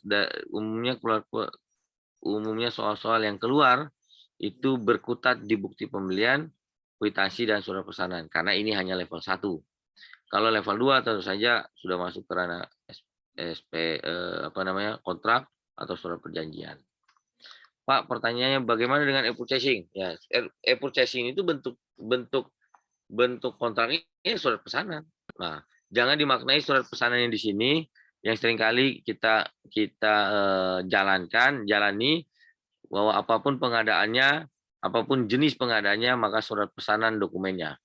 soal-soal yang keluar itu berkutat di bukti pembelian, kwitansi dan surat pesanan karena ini hanya level 1. Kalau level 2 tentu saja sudah masuk ke ranah kontrak atau surat perjanjian. Pak, pertanyaannya bagaimana dengan e-purchasing? Ya, e-purchasing itu bentuk kontraknya surat pesanan. Nah, jangan dimaknai surat pesanan yang di sini yang seringkali kita jalani bahwa apapun pengadaannya, apapun jenis pengadaannya, maka surat pesanan dokumennya.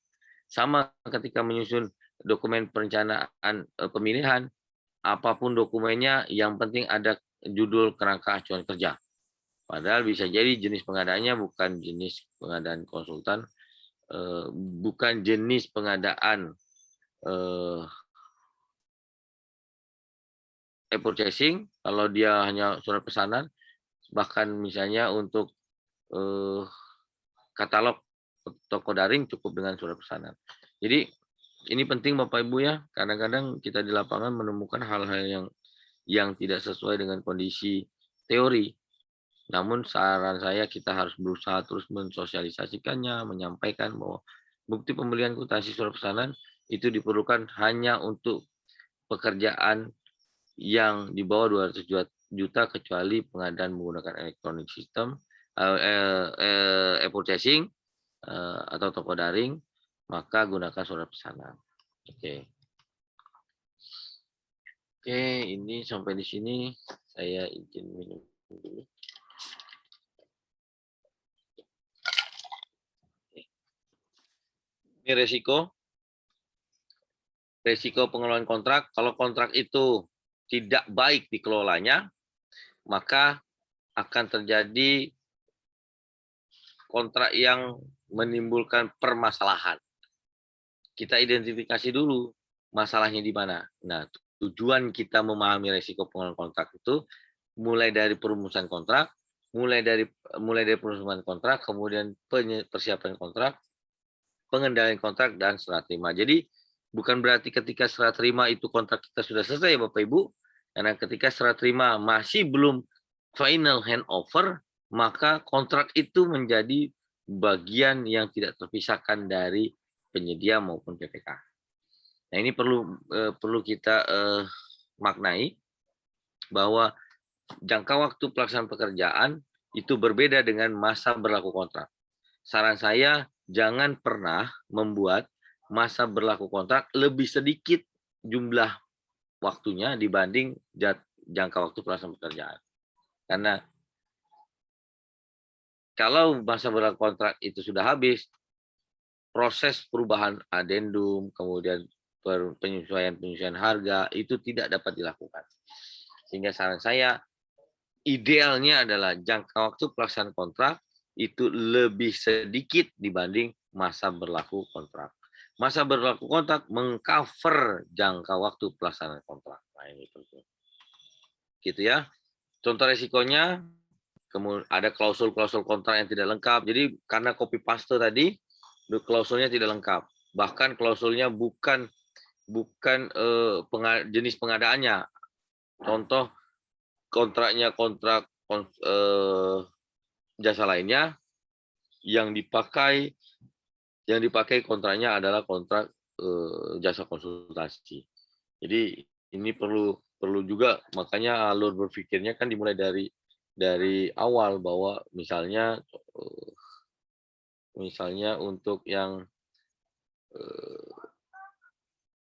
Sama ketika menyusun dokumen perencanaan pemilihan, apapun dokumennya, yang penting ada judul kerangka acuan kerja. Padahal bisa jadi jenis pengadaannya bukan jenis pengadaan konsultan, bukan jenis pengadaan e-purchasing, kalau dia hanya surat pesanan, bahkan misalnya untuk katalog toko daring cukup dengan surat pesanan. Jadi ini penting Bapak Ibu ya, kadang-kadang kita di lapangan menemukan hal-hal yang tidak sesuai dengan kondisi teori. Namun saran saya kita harus berusaha terus mensosialisasikannya, menyampaikan bahwa bukti pembelian kwitansi surat pesanan itu diperlukan hanya untuk pekerjaan yang di bawah 200 juta kecuali pengadaan menggunakan electronic system, e-purchasing atau toko daring, maka gunakan surat pesanan. Oke. Oke, ini sampai di sini saya izin minum dulu. Ini resiko pengelolaan kontrak. Kalau kontrak itu tidak baik dikelolanya, maka akan terjadi kontrak yang menimbulkan permasalahan. Kita identifikasi dulu masalahnya di mana. Nah, tujuan kita memahami resiko pengelolaan kontrak itu mulai dari perumusan kontrak, mulai dari perumusan kontrak, kemudian persiapan kontrak, pengendalian kontrak dan serah terima. Jadi bukan berarti ketika serah terima itu kontrak kita sudah selesai Bapak Ibu, karena ketika serah terima masih belum final handover, maka kontrak itu menjadi bagian yang tidak terpisahkan dari penyedia maupun PPK. Nah, ini perlu kita maknai bahwa jangka waktu pelaksanaan pekerjaan itu berbeda dengan masa berlaku kontrak. Saran saya jangan pernah membuat masa berlaku kontrak lebih sedikit jumlah waktunya dibanding jangka waktu pelaksanaan pekerjaan. Karena kalau masa berlaku kontrak itu sudah habis, proses perubahan adendum, kemudian penyesuaian harga itu tidak dapat dilakukan. Sehingga saran saya, idealnya adalah jangka waktu pelaksanaan kontrak itu lebih sedikit dibanding masa berlaku kontrak. Masa berlaku kontrak mengcover jangka waktu pelaksanaan kontrak. Nah, ini penting. Gitu ya. Contoh resikonya, kemudian ada klausul-klausul kontrak yang tidak lengkap. Jadi karena copy paste tadi, klausulnya tidak lengkap. Bahkan klausulnya bukan jenis pengadaannya. Contoh kontraknya jasa lainnya, yang dipakai kontraknya adalah kontrak jasa konsultasi. Jadi ini perlu juga, makanya alur berpikirnya kan dimulai dari awal, bahwa misalnya untuk yang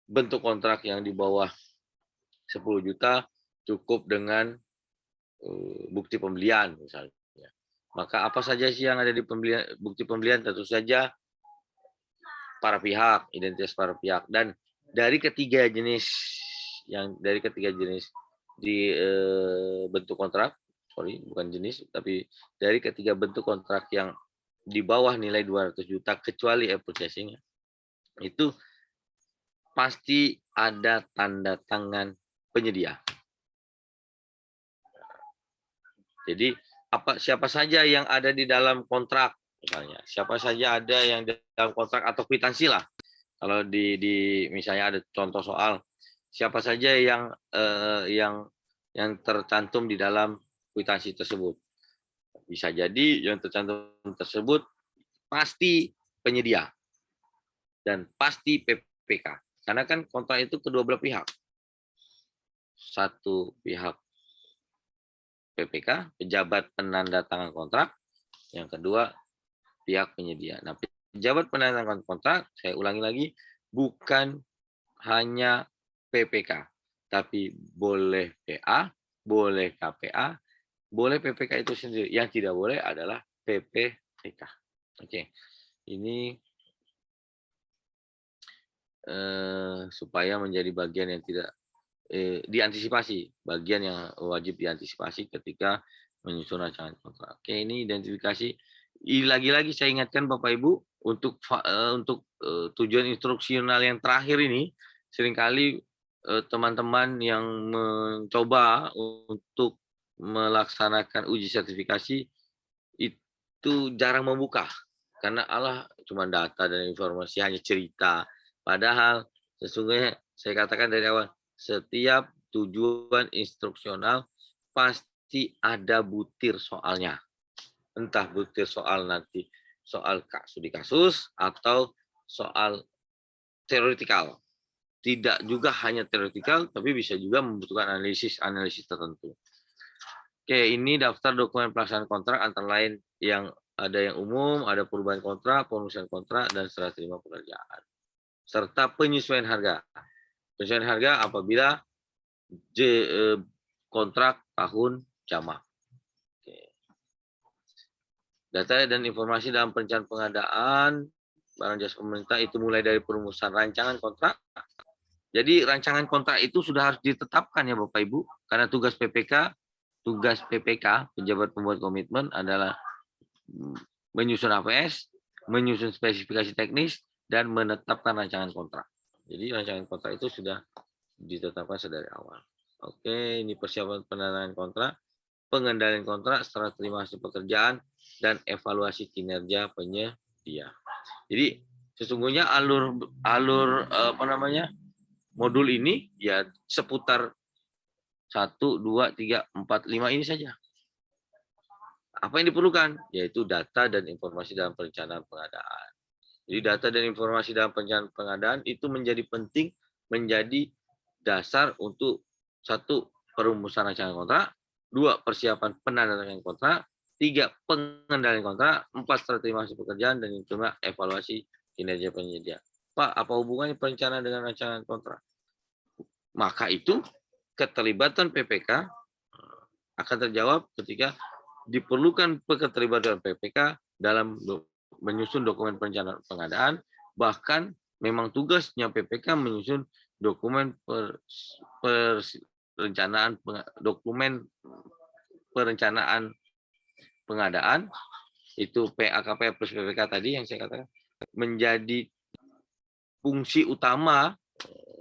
bentuk kontrak yang di bawah 10 juta cukup dengan bukti pembelian misalnya. Maka apa saja sih yang ada di bukti pembelian? Tentu saja para pihak, identitas para pihak, dan dari ketiga jenis di bentuk kontrak, bukan jenis, tapi dari ketiga bentuk kontrak yang di bawah nilai 200 juta kecuali purchasing, itu pasti ada tanda tangan penyedia. Jadi siapa saja yang ada di dalam kontrak, misalnya siapa saja ada yang di dalam kontrak atau kwitansi lah. Kalau misalnya ada contoh soal siapa saja yang tercantum di dalam kwitansi tersebut. Bisa jadi yang tercantum tersebut pasti penyedia dan pasti PPK. Karena kan kontrak itu kedua belah pihak. Satu pihak PPK, pejabat penandatangan kontrak, yang kedua pihak penyedia. Nah, pejabat penandatangan kontrak, saya ulangi lagi, bukan hanya PPK, tapi boleh PA, boleh KPA, boleh PPK itu sendiri. Yang tidak boleh adalah PPTK. Oke, ini supaya menjadi bagian yang tidak diantisipasi, bagian yang wajib diantisipasi ketika menyusun rancangan kontrak. Oke, ini identifikasi. Lagi-lagi saya ingatkan Bapak Ibu, untuk tujuan instruksional yang terakhir ini, seringkali teman-teman yang mencoba untuk melaksanakan uji sertifikasi itu jarang membuka, karena cuma data dan informasi, hanya cerita. Padahal sesungguhnya saya katakan dari awal, setiap tujuan instruksional pasti ada butir soalnya. Entah butir soal nanti soal studi kasus atau soal teoretikal. Tidak juga hanya teoretikal, tapi bisa juga membutuhkan analisis tertentu. Oke, ini daftar dokumen pelaksanaan kontrak, antara lain yang ada yang umum, ada perubahan kontrak, pemutusan kontrak, dan serah terima pekerjaan. Serta penyesuaian harga. Penyesuaian harga apabila kontrak tahun jamak. Data dan informasi dalam perencanaan pengadaan barang jasa pemerintah itu mulai dari perumusan rancangan kontrak. Jadi rancangan kontrak itu sudah harus ditetapkan ya Bapak Ibu, karena tugas PPK, pejabat pembuat komitmen, adalah menyusun APS, menyusun spesifikasi teknis, dan menetapkan rancangan kontrak. Jadi rancangan kontrak itu sudah ditetapkan sedari awal. Oke, ini persiapan penandatangan kontrak, pengendalian kontrak setelah terima hasil pekerjaan, dan evaluasi kinerja penyedia. Jadi sesungguhnya modul ini ya seputar 1, 2, 3, 4, 5 ini saja. Apa yang diperlukan? Yaitu data dan informasi dalam perencanaan pengadaan. Jadi data dan informasi dalam perencanaan pengadaan itu menjadi penting, menjadi dasar untuk 1, perumusan rancangan kontrak, 2, persiapan penandatangan kontrak, 3, pengendalian kontrak, 4, strategi hasil pekerjaan, dan yang kelima evaluasi kinerja penyedia. Pak, apa hubungannya perencanaan dengan rancangan kontrak? Maka itu keterlibatan PPK akan terjawab ketika diperlukan keterlibatan PPK dalam menyusun dokumen perencanaan pengadaan, bahkan memang tugasnya PPK menyusun dokumen dokumen perencanaan pengadaan, itu PA-KPA plus PPK tadi yang saya katakan, menjadi fungsi utama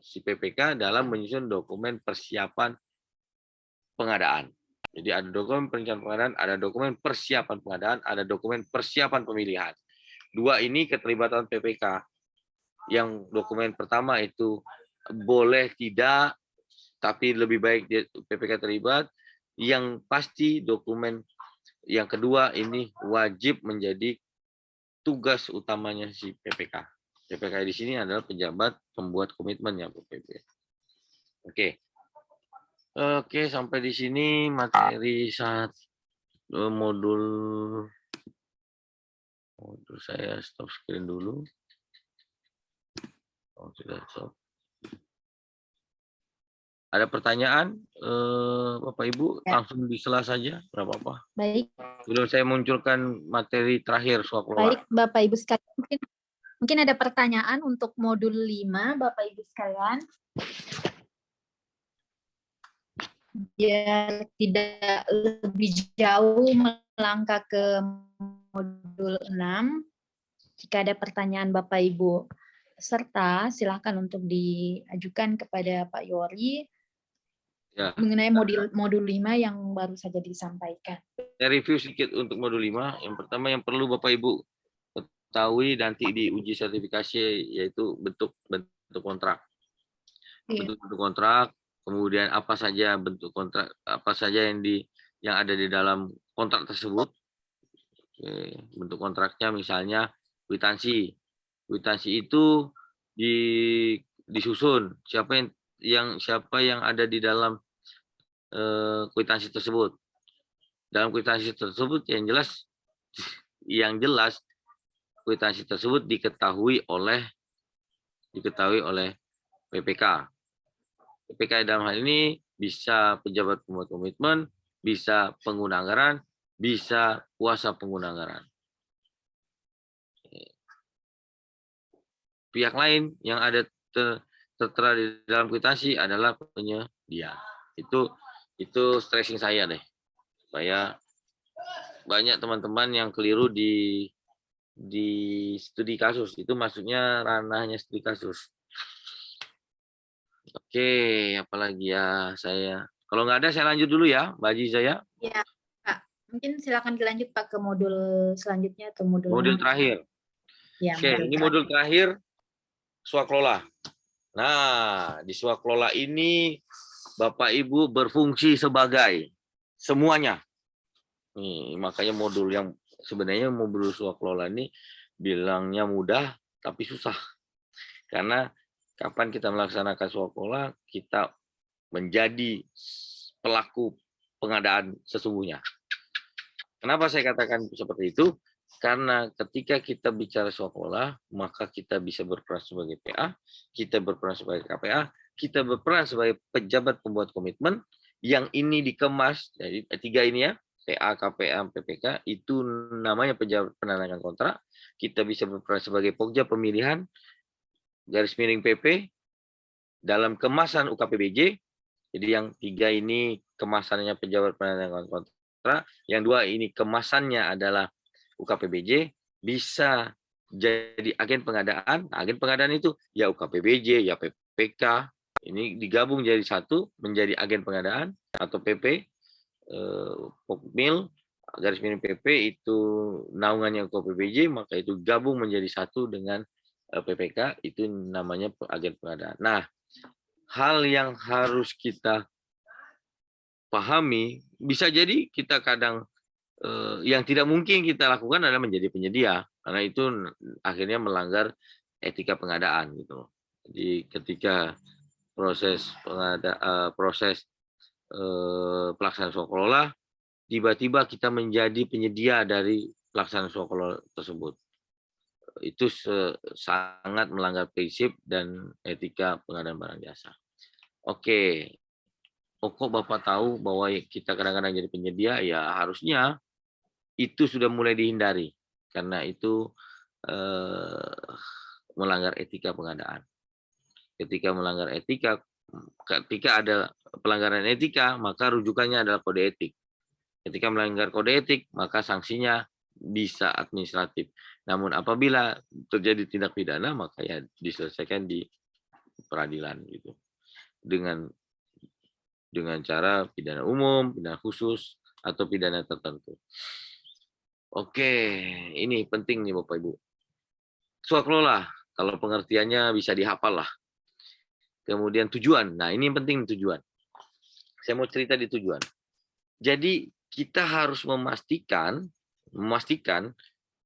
si PPK dalam menyusun dokumen persiapan pengadaan. Jadi ada dokumen perencanaan pengadaan, ada dokumen persiapan pengadaan, ada dokumen persiapan pemilihan. Dua ini keterlibatan PPK. Yang dokumen pertama itu boleh tidak, tapi lebih baik PPK terlibat. Yang pasti dokumen yang kedua ini wajib menjadi tugas utamanya si PPK. PPK di sini adalah pejabat pembuat komitmen ya PPK. Oke. Oke, sampai di sini materi modul saya stop screen dulu. Oh, sudah stop. Ada pertanyaan, Bapak Ibu,
Ya.
langsung disela saja, nggak apa-apa.
Baik,
Sebelum saya munculkan materi terakhir soal kelola.
baik Bapak Ibu sekalian. Mungkin ada pertanyaan untuk modul 5, Bapak Ibu sekalian. Biar tidak lebih jauh melangkah ke modul 6, jika ada pertanyaan Bapak Ibu peserta, silakan untuk diajukan kepada Pak Yori
Ya.
mengenai modul 5 yang baru saja disampaikan.
Saya review sedikit untuk modul 5. Yang pertama yang perlu Bapak Ibu ketahui nanti di uji sertifikasi yaitu bentuk kontrak. Bentuk kontrak, kemudian apa saja bentuk kontrak, apa saja yang ada di dalam kontrak tersebut. Oke, bentuk kontraknya misalnya kwitansi. Kwitansi itu disusun siapa yang ada di dalam kwitansi tersebut. Dalam kwitansi tersebut yang jelas kwitansi tersebut diketahui oleh PPK. PPK dalam hal ini bisa pejabat pembuat komitmen, bisa pengguna anggaran, bisa kuasa pengguna anggaran. Pihak lain yang ada tertera di dalam kwitansi adalah penyedia. Itu stressing saya deh, supaya banyak teman-teman yang keliru di studi kasus. Itu maksudnya ranahnya studi kasus. Oke, apalagi ya saya. Kalau nggak ada, saya lanjut dulu ya, Mbak Aziza ya.
Ya, Pak. Mungkin silakan dilanjut Pak ke modul selanjutnya atau modul
terakhir.
Ya,
Oke, ini modul terakhir swaklola. Nah, di swaklola ini Bapak Ibu berfungsi sebagai semuanya. Nih, makanya modul yang sebenarnya modul swaklola ini bilangnya mudah tapi susah. Karena kapan kita melaksanakan swaklola, kita menjadi pelaku pengadaan sesungguhnya. Kenapa saya katakan seperti itu? Karena ketika kita bicara swaklola, maka kita bisa berperan sebagai PA, kita berperan sebagai KPA, kita berperan sebagai pejabat pembuat komitmen, yang ini dikemas, jadi tiga ini ya, PA, KPA, PPK, itu namanya pejabat penandatangan kontrak. Kita bisa berperan sebagai pokja pemilihan, garis miring PP, dalam kemasan UKPBJ. Jadi yang tiga ini kemasannya pejabat penandatangan kontrak, yang dua ini kemasannya adalah UKPBJ, bisa jadi agen pengadaan. Agen pengadaan itu ya UKPBJ, ya PPK, ini digabung jadi satu menjadi agen pengadaan atau PP, Pokmil, garis miring PP itu naungannya UKPBJ, maka itu gabung menjadi satu dengan PPK, itu namanya agen pengadaan. Nah, hal yang harus kita pahami, bisa jadi kita kadang yang tidak mungkin kita lakukan adalah menjadi penyedia, karena itu akhirnya melanggar etika pengadaan gitu. Jadi ketika proses pelaksanaan swaklola, tiba-tiba kita menjadi penyedia dari pelaksanaan swaklola tersebut, itu sangat melanggar prinsip dan etika pengadaan barang jasa. Oke, kok Bapak tahu bahwa kita kadang-kadang jadi penyedia? Ya harusnya itu sudah mulai dihindari. karena itu melanggar etika pengadaan. Ketika melanggar etika, ketika ada pelanggaran etika, maka rujukannya adalah kode etik. Ketika melanggar kode etik, maka sanksinya bisa administratif. Namun apabila terjadi tindak pidana, maka ya diselesaikan di peradilan gitu. Dengan cara pidana umum, pidana khusus, atau pidana tertentu. Oke, ini penting nih Bapak Ibu. Swaklola, kalau pengertiannya bisa dihafal lah. Kemudian tujuan, nah ini yang penting tujuan. Saya mau cerita di tujuan. Jadi kita harus memastikan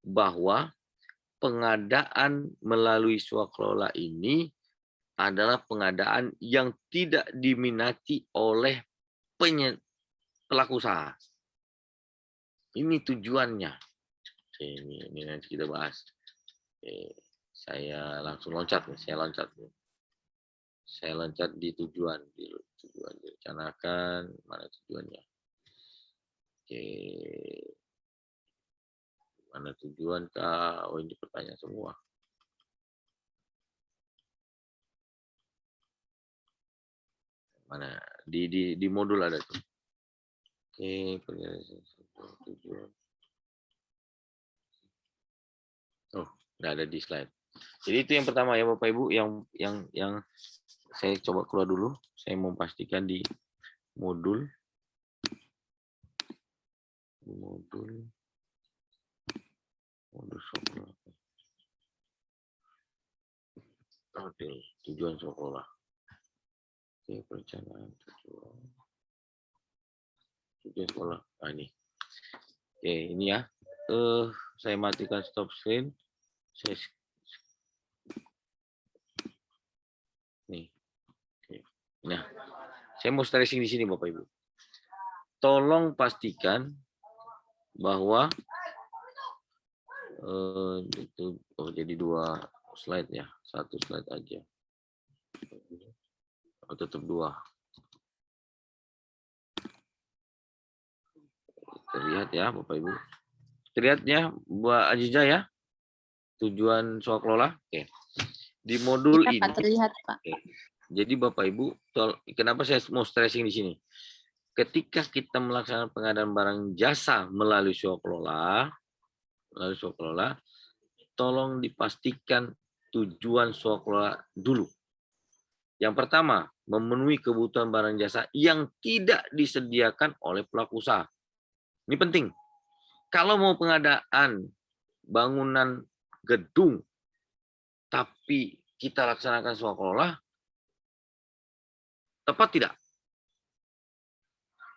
bahwa pengadaan melalui swaklola ini adalah pengadaan yang tidak diminati oleh pelaku usaha. Ini tujuannya. Ini nanti kita bahas. Saya langsung loncat. Saya loncat di tujuan. Tujuan direncanakan, mana tujuannya. Oke. Mana tujuan kah? Oh, ini pertanyaan semua. Mana? Di modul ada tuh. Oke, tujuan. Oh, nggak ada di slide. Jadi itu yang pertama ya Bapak Ibu, yang saya coba keluar dulu. Saya mau pastikan di modul sekolah. Oke, tujuan sekolah. Oke, perencanaan tujuan sekolah. Nah, ini. Oke, ini ya. Saya matikan stop screen. Nih. Oke. Nah, saya mau stressing di sini Bapak Ibu. Tolong pastikan bahwa itu jadi 2 slide ya, 1 slide aja. Oh, tetap 2. Terlihat ya Bapak Ibu. Terlihatnya Mbak Aziza ya. Tujuan swaklola. Oke. Di modul
Bisa,
ini.
Pak, terlihat, Pak.
Oke. Jadi Bapak Ibu, kenapa saya mau stressing di sini? Ketika kita melaksanakan pengadaan barang jasa melalui swaklola, tolong dipastikan tujuan swaklola dulu. Yang pertama, memenuhi kebutuhan barang jasa yang tidak disediakan oleh pelaku usaha. Ini penting. Kalau mau pengadaan bangunan gedung, tapi kita laksanakan swaklola, tepat tidak?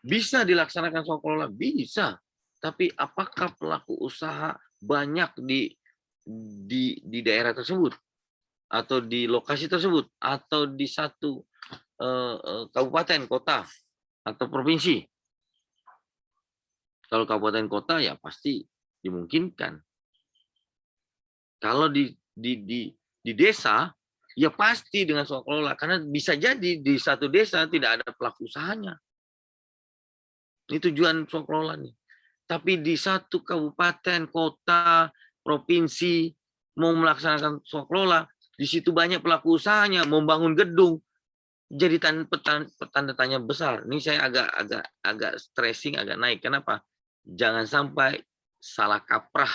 Bisa dilaksanakan swaklola? Bisa. Tapi apakah pelaku usaha banyak di daerah tersebut? Atau di lokasi tersebut? Atau di satu kabupaten, kota, atau provinsi? Kalau kabupaten kota ya pasti dimungkinkan. Kalau di desa ya pasti dengan swaklola, karena bisa jadi di satu desa tidak ada pelaku usahanya. Ini tujuan swaklola nih. Tapi di satu kabupaten, kota, provinsi mau melaksanakan swaklola, di situ banyak pelaku usahanya mau bangun gedung, jadi tanda tanya besar. Ini saya agak stressing, agak naik. Kenapa? Jangan sampai salah kaprah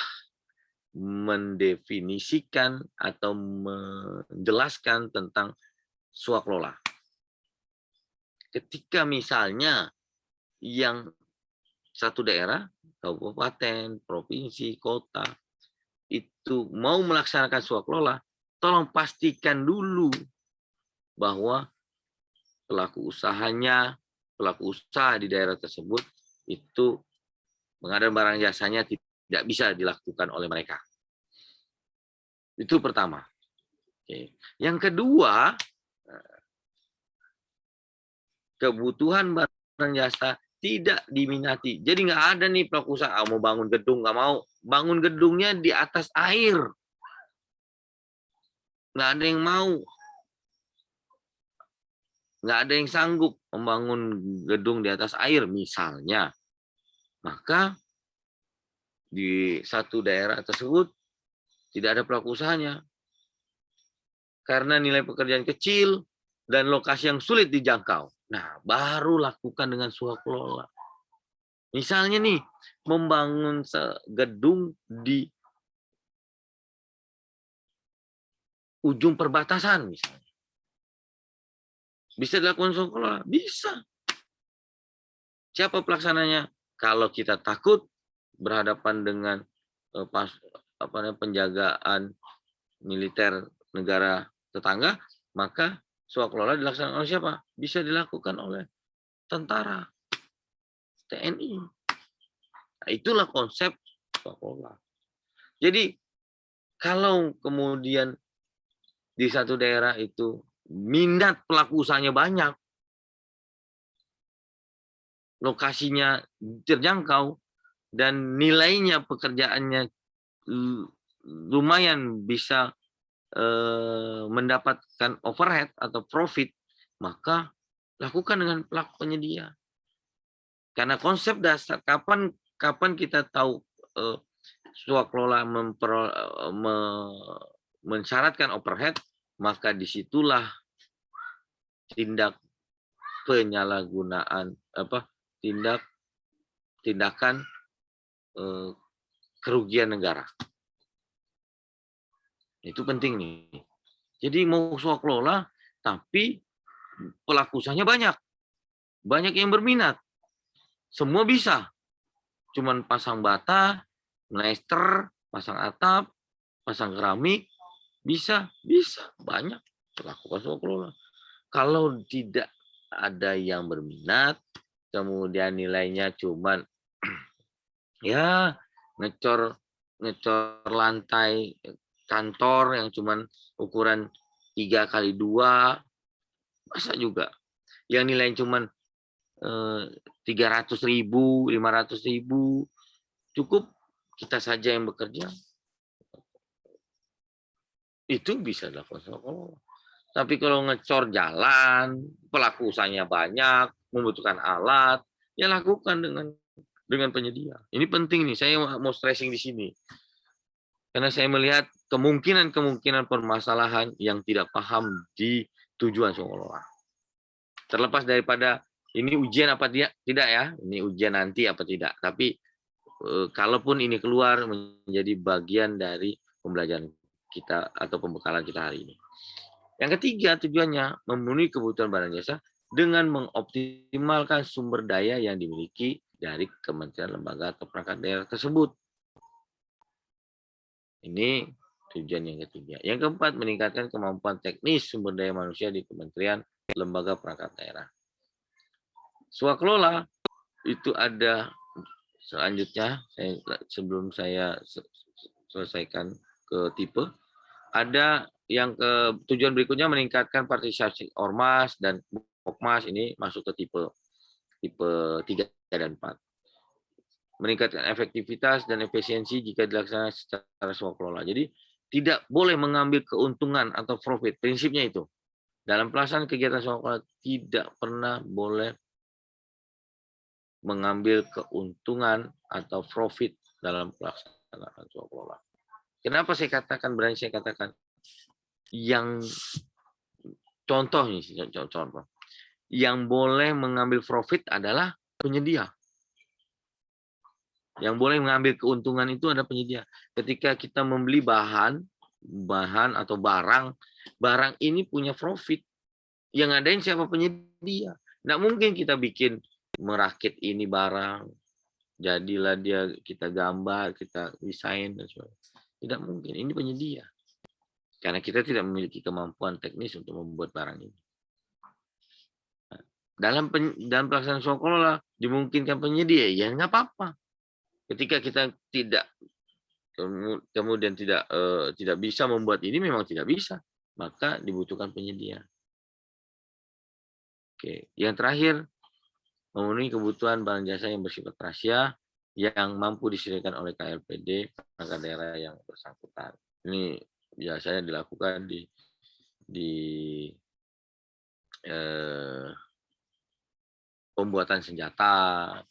mendefinisikan atau menjelaskan tentang swaklola. Ketika misalnya yang satu daerah, kabupaten, provinsi, kota, itu mau melaksanakan swaklola, tolong pastikan dulu bahwa pelaku usaha di daerah tersebut itu pengadaan barang jasanya tidak bisa dilakukan oleh mereka. Itu pertama. Oke. Yang kedua, kebutuhan barang jasa tidak diminati. Jadi nggak ada nih pelaku usaha mau bangun gedung, nggak mau bangun gedungnya di atas air. Nggak ada yang mau. Nggak ada yang sanggup membangun gedung di atas air misalnya. Maka di satu daerah tersebut tidak ada pelaku usahanya karena nilai pekerjaan kecil dan lokasi yang sulit dijangkau. Nah, baru lakukan dengan swakelola. Misalnya nih, membangun gedung di ujung perbatasan misalnya. Bisa dilakukan swakelola? Bisa. Siapa pelaksananya? Kalau kita takut berhadapan dengan penjagaan militer negara tetangga, maka swakelola dilaksanakan oleh siapa? Bisa dilakukan oleh tentara, TNI. Nah, itulah konsep swakelola. Jadi kalau kemudian di satu daerah itu minat pelaku usahanya banyak, lokasinya terjangkau, dan nilainya pekerjaannya lumayan bisa mendapatkan overhead atau profit, maka lakukan dengan pelaku penyedia. Karena konsep dasar kapan kita tahu swakelola mensyaratkan overhead, maka disitulah penyalahgunaan tindakan kerugian negara. Itu penting nih. Jadi mau swakelola tapi pelaku usahanya banyak. Banyak yang berminat. Semua bisa. Cuman pasang bata, mlester, pasang atap, pasang keramik, bisa banyak lakukan swakelola. Kalau tidak ada yang berminat, kemudian nilainya cuman ya ngecor lantai kantor yang cuman ukuran 3x2, masa juga yang nilai cuman 300.000, 500.000, cukup kita saja yang bekerja, itu bisa dilakukan swakelola. Tapi kalau ngecor jalan, pelaku usahanya banyak, membutuhkan alat, ya lakukan dengan penyedia. Ini penting nih, saya mau stressing di sini. Karena saya melihat kemungkinan permasalahan yang tidak paham di tujuan swakelola. Terlepas daripada ini ujian apa tidak ya, ini ujian nanti apa tidak. Tapi kalaupun ini keluar menjadi bagian dari pembelajaran kita atau pembekalan kita hari ini. Yang ketiga, tujuannya memenuhi kebutuhan barang jasa dengan mengoptimalkan sumber daya yang dimiliki dari kementerian, lembaga, atau perangkat daerah tersebut. Ini tujuan yang ketiga. Yang keempat, meningkatkan kemampuan teknis sumber daya manusia di kementerian, lembaga, perangkat daerah. Swakelola itu ada selanjutnya, sebelum saya selesaikan ke tipe, ada yang ke tujuan berikutnya meningkatkan partisipasi ormas dan pokmas, ini masuk ke tipe 3 dan 4. Meningkatkan efektivitas dan efisiensi jika dilaksanakan secara swakelola. Jadi tidak boleh mengambil keuntungan atau profit, prinsipnya itu. Dalam pelaksanaan kegiatan swakelola tidak pernah boleh mengambil keuntungan atau profit dalam pelaksanaan swakelola. Kenapa berani saya katakan yang contoh nih, contoh. Yang boleh mengambil profit adalah penyedia. Yang boleh mengambil keuntungan itu adalah penyedia. Ketika kita membeli bahan atau barang ini punya profit. Yang ngadain siapa? Penyedia. Nggak mungkin kita bikin merakit ini barang, jadilah dia, kita gambar, kita desain dan sebagainya. Tidak mungkin. Ini penyedia. Karena kita tidak memiliki kemampuan teknis untuk membuat barang ini. Dalam pelaksanaan swakelola dimungkinkan penyedia, ya nggak apa-apa. Ketika kita kemudian tidak bisa membuat ini, memang tidak bisa, maka dibutuhkan penyedia. Oke, yang terakhir, memenuhi kebutuhan barang jasa yang bersifat rahasia yang mampu disediakan oleh KLPD perangkat daerah yang bersangkutan. Ini biasanya dilakukan di pembuatan senjata,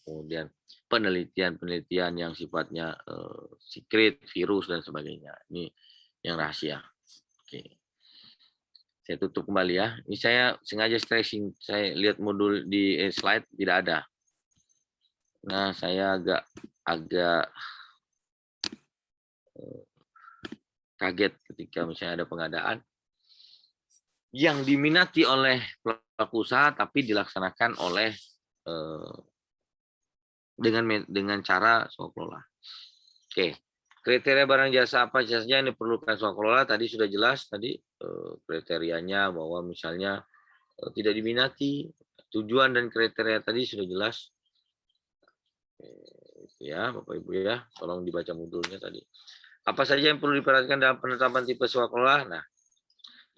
kemudian penelitian-penelitian yang sifatnya secret, virus dan sebagainya. Ini yang rahasia. Oke. Saya tutup kembali ya. Ini saya sengaja stressing. Saya lihat modul di slide tidak ada. Nah, saya agak kaget ketika misalnya ada pengadaan yang diminati oleh pelaku usaha tapi dilaksanakan oleh dengan cara swaklola. Oke, kriteria barang jasa apa saja yang diperlukan swaklola tadi sudah jelas tadi kriterianya bahwa misalnya tidak diminati, tujuan dan kriteria tadi sudah jelas. Ya, Bapak Ibu ya, tolong dibaca modulnya tadi. Apa saja yang perlu diperhatikan dalam penetapan tipe swaklola? Nah,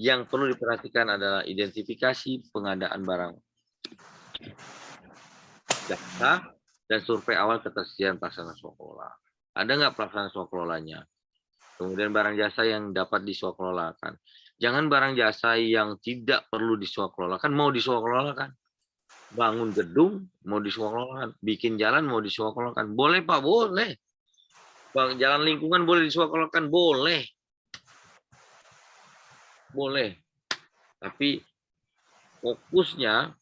yang perlu diperhatikan adalah identifikasi pengadaan barang jasa dan survei awal ketersediaan pelaksanaan swaklola. Ada nggak pelaksanaan swaklolanya? Kemudian barang jasa yang dapat diswaklolakan. Jangan barang jasa yang tidak perlu diswaklolakan, mau diswaklolakan. Bangun gedung, mau diswaklolakan. Bikin jalan, mau diswaklolakan. Boleh Pak, boleh. Jalan lingkungan boleh diswaklolakan, boleh. Boleh. Tapi fokusnya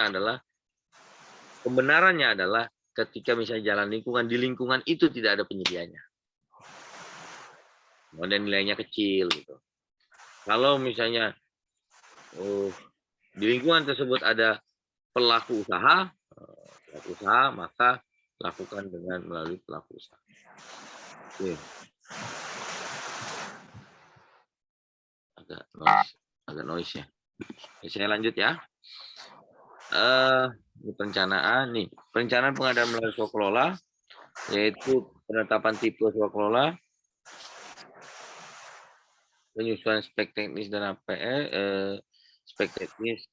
adalah, kebenarannya adalah ketika misalnya jalan lingkungan, di lingkungan itu tidak ada penyedianya. Dan nilainya kecil gitu. Kalau misalnya di lingkungan tersebut ada pelaku usaha, maka lakukan melalui pelaku usaha. Oke. Agak noise ya. Oke, saya lanjut ya. Perencanaan pengadaan melalui swaklola, yaitu penetapan tipe swaklola, penyusunan spek teknis dan spek teknis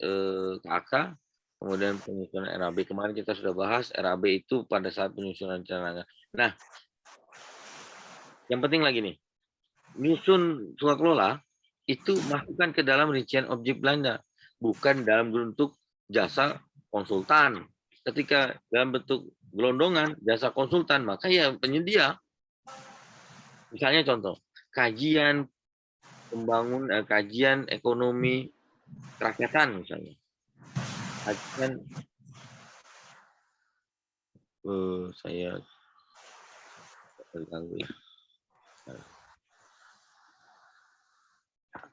KAK, kemudian penyusunan RAB. Kemarin kita sudah bahas RAB itu pada saat penyusunan rencana. Nah, yang penting lagi nih, nyusun swaklola itu masukkan ke dalam rincian objek belanja, bukan dalam bentuk jasa konsultan. Ketika dalam bentuk gelondongan jasa konsultan, maka ya penyedia. Misalnya contoh, kajian kajian ekonomi kerakyatan misalnya. Kajian saya terganggu ya.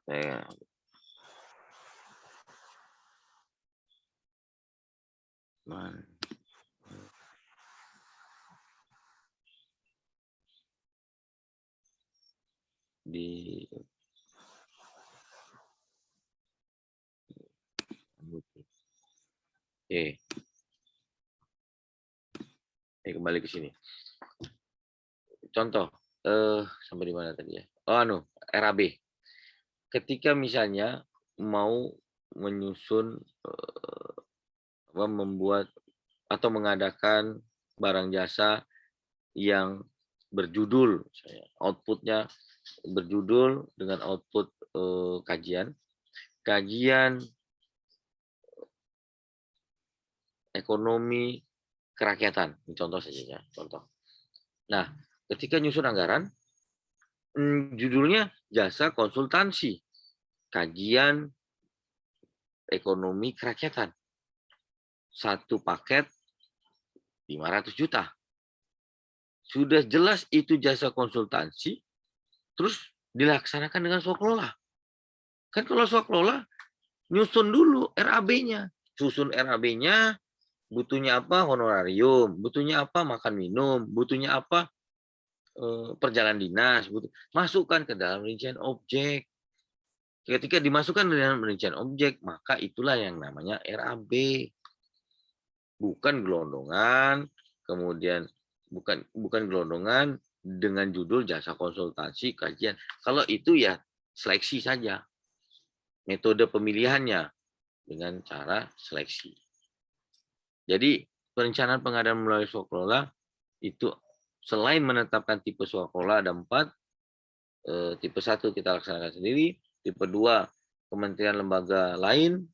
Saya di kembali ke sini. Contoh, sampai di mana tadi ya? RAB. Ketika misalnya mau menyusun, membuat atau mengadakan barang jasa yang berjudul, outputnya berjudul dengan output kajian ekonomi kerakyatan, contoh saja ya, contoh. Nah, ketika nyusun anggaran, judulnya jasa konsultansi kajian ekonomi kerakyatan, satu paket 500 juta. Sudah jelas itu jasa konsultansi, terus dilaksanakan dengan swaklola. Kan kalau swaklola, nyusun dulu RAB-nya. Susun RAB-nya, butuhnya apa? Honorarium. Butuhnya apa? Makan minum. Butuhnya apa? Perjalanan dinas. Masukkan ke dalam rincian objek. Ketika dimasukkan ke dalam rincian objek, maka itulah yang namanya RAB. Bukan gelondongan, kemudian bukan gelondongan dengan judul jasa konsultasi kajian. Kalau itu ya seleksi saja. Metode pemilihannya dengan cara seleksi. Jadi perencanaan pengadaan melalui swaklola itu selain menetapkan tipe swaklola ada 4. Tipe 1 kita laksanakan sendiri, tipe 2 kementerian lembaga lain,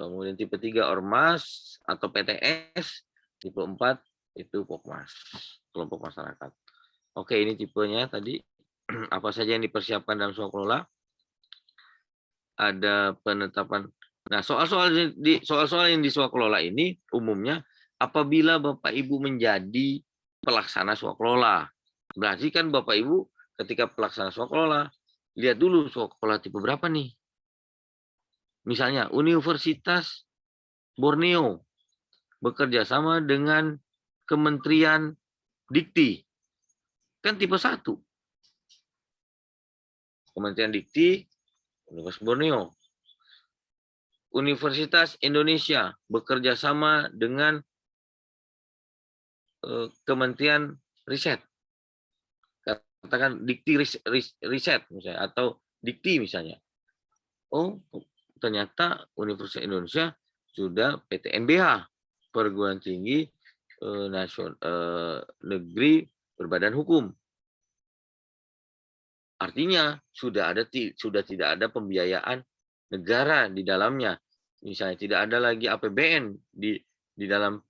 kemudian tipe 3 ormas atau PTS, tipe 4 Itu Pokmas, kelompok masyarakat. Oke, ini tipenya tadi. Apa saja yang dipersiapkan dalam swakelola? Ada penetapan. Nah, soal-soal yang di swakelola ini umumnya apabila Bapak Ibu menjadi pelaksana swakelola. Berarti kan Bapak Ibu ketika pelaksana swakelola, lihat dulu swakelola tipe berapa nih. Misalnya Universitas Borneo bekerja sama dengan Kementerian Dikti. Kan tipe 1. Kementerian Dikti, Universitas Borneo. Universitas Indonesia bekerja sama dengan Kementerian Riset. Katakan Dikti Riset misalnya, atau Dikti misalnya. Oh, ternyata Universitas Indonesia sudah PTNBH, Perguruan Tinggi Negeri Berbadan Hukum. Artinya sudah tidak ada pembiayaan negara di dalamnya. Misalnya tidak ada lagi APBN di dalam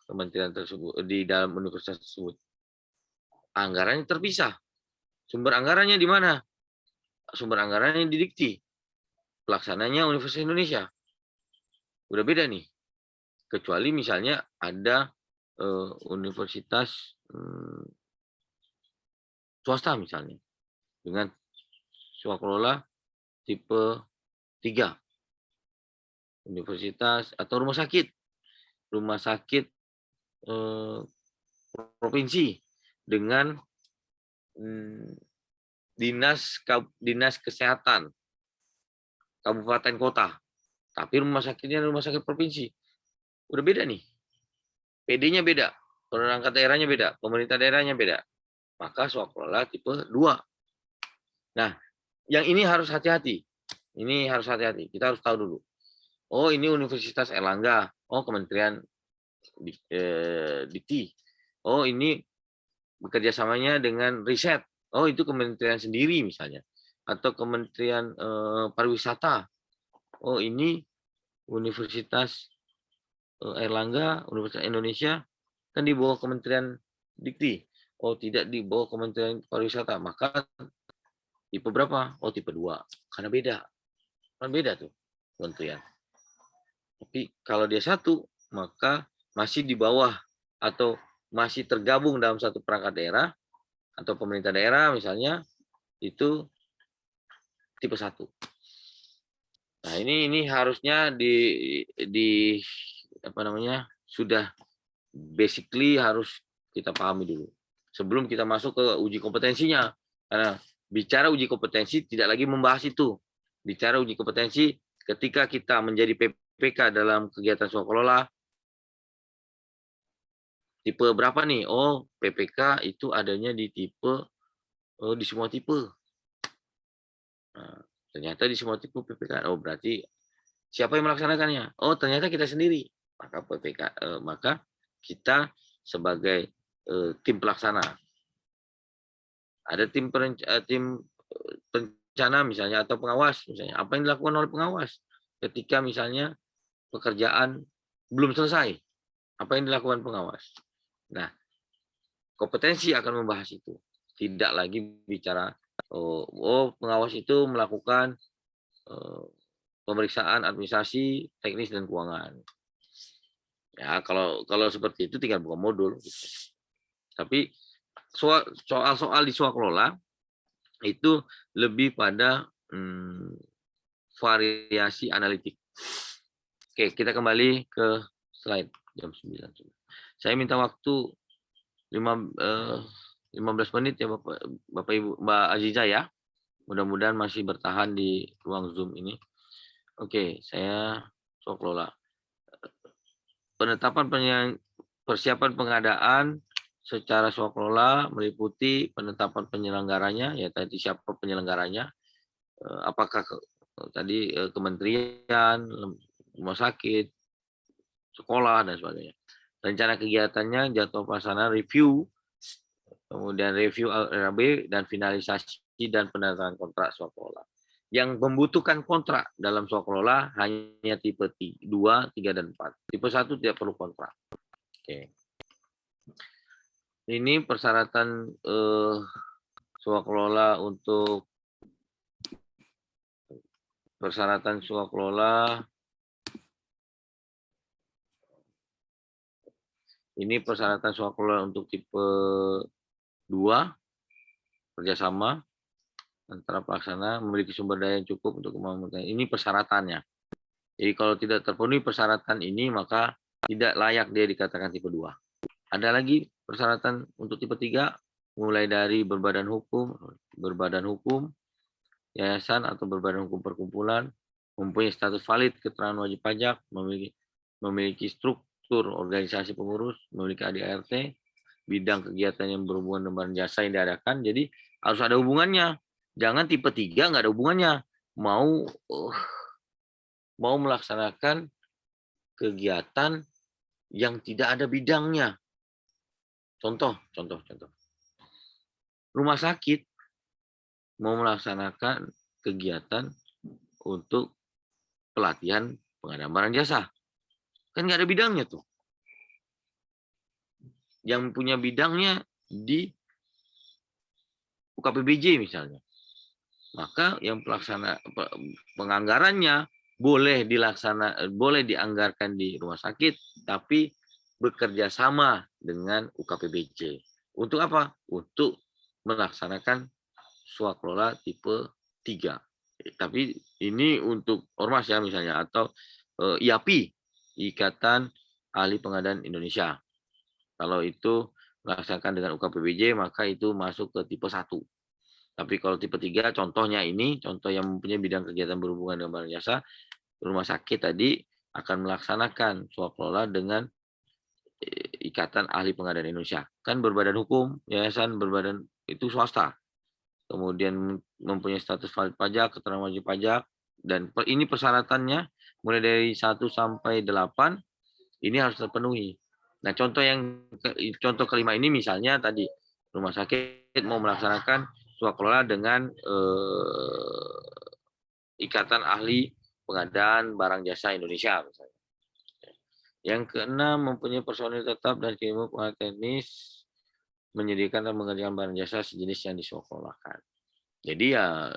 kementerian tersebut, di dalam universitas tersebut. Anggarannya terpisah. Sumber anggarannya di mana? Sumber anggarannya di Dikti. Pelaksananya Universitas Indonesia. Udah beda nih. Kecuali misalnya ada universitas swasta misalnya dengan swakelola tipe 3. Universitas atau rumah sakit provinsi dengan dinas kesehatan kabupaten kota, tapi rumah sakitnya rumah sakit provinsi. Udah beda nih. PD-nya beda, perangkat daerahnya beda, pemerintah daerahnya beda. Maka swakelola tipe 2. Nah, yang ini harus hati-hati. Ini harus hati-hati. Kita harus tahu dulu. Oh, ini Universitas Erlangga. Oh, Kementerian Dikti. Oh, ini bekerja samanya dengan riset. Oh, itu kementerian sendiri misalnya. Atau Kementerian Pariwisata. Oh, ini Universitas Erlangga, Universitas Indonesia, kan di bawah Kementerian Dikti. Oh, tidak di bawah Kementerian Pariwisata. Maka tipe berapa? Oh, tipe 2. Karena beda. Kan beda tuh kementerian. Tapi kalau dia 1, maka masih di bawah atau masih tergabung dalam satu perangkat daerah atau pemerintah daerah misalnya, itu tipe 1. Nah, ini harusnya sudah basically harus kita pahami dulu sebelum kita masuk ke uji kompetensinya. Karena bicara uji kompetensi tidak lagi membahas itu. Bicara uji kompetensi ketika kita menjadi PPK dalam kegiatan swakelola tipe berapa nih? Oh, PPK itu adanya di di semua tipe. Nah, ternyata di semua tipe PPK. Oh, berarti siapa yang melaksanakannya? Oh, ternyata kita sendiri. Maka maka kita sebagai tim pelaksana. Ada tim perencana misalnya atau pengawas misalnya. Apa yang dilakukan oleh pengawas ketika misalnya pekerjaan belum selesai? Apa yang dilakukan pengawas? Nah, kompetensi akan membahas itu. Tidak lagi bicara pengawas itu melakukan pemeriksaan administrasi, teknis dan keuangan. Ya, kalau seperti itu tinggal buka modul. Tapi soal-soal di swakelola itu lebih pada variasi analitik. Oke, kita kembali ke slide jam 9. Saya minta waktu 15 menit ya Bapak Ibu, Mbak Aziza ya. Mudah-mudahan masih bertahan di ruang Zoom ini. Oke, saya swakelola. Penetapan persiapan pengadaan secara swakelola meliputi penetapan penyelenggaranya, ya tadi siapa penyelenggaranya, apakah tadi kementerian, rumah sakit, sekolah dan sebagainya. Rencana kegiatannya, jadwal pelaksanaan, review, kemudian review RAB dan finalisasi dan penandatangan kontrak swakelola. Yang membutuhkan kontrak dalam swakelola hanya tipe 2, 3, dan 4. Tipe 1 tidak perlu kontrak. Oke. Ini persyaratan swakelola untuk persyaratan swakelola. Ini persyaratan swakelola untuk tipe 2, kerjasama antara pelaksana, memiliki sumber daya yang cukup untuk kemampuan. Ini persyaratannya. Jadi kalau tidak terpenuhi persyaratan ini, maka tidak layak dia dikatakan tipe 2. Ada lagi persyaratan untuk tipe 3, mulai dari berbadan hukum, yayasan atau berbadan hukum perkumpulan, mempunyai status valid keterangan wajib pajak, memiliki struktur organisasi pengurus, memiliki ADART, bidang kegiatan yang berhubungan dengan jasa yang diadakan. Jadi harus ada hubungannya. Jangan tipe 3 nggak ada hubungannya. Mau melaksanakan kegiatan yang tidak ada bidangnya. Contoh. Rumah sakit mau melaksanakan kegiatan untuk pelatihan pengadaan barang jasa. Kan nggak ada bidangnya tuh. Yang punya bidangnya di UKPBJ misalnya. Maka yang pelaksana penganggarannya boleh dianggarkan di rumah sakit, tapi bekerja sama dengan UKPBJ. Untuk apa? Untuk melaksanakan swakelola tipe 3. Tapi ini untuk ormas ya misalnya, atau IAPI, Ikatan Ahli Pengadaan Indonesia. Kalau itu melaksanakan dengan UKPBJ, maka itu masuk ke tipe 1. Tapi kalau tipe 3, contohnya ini, contoh yang mempunyai bidang kegiatan berhubungan dengan barang jasa, rumah sakit tadi akan melaksanakan swakelola dengan Ikatan Ahli Pengadaan Indonesia. Kan berbadan hukum, yayasan berbadan itu swasta. Kemudian mempunyai status valid pajak, keterangan wajib pajak, dan ini persyaratannya mulai dari 1 sampai 8, ini harus terpenuhi. Nah, contoh kelima ini misalnya tadi rumah sakit mau melaksanakan swakelola dengan Ikatan Ahli Pengadaan Barang Jasa Indonesia misalnya. Yang keenam, mempunyai personil tetap dan ilmu pengetahuan teknis, menyediakan dan mengerjakan barang jasa sejenis yang diswakelolakan. Jadi ya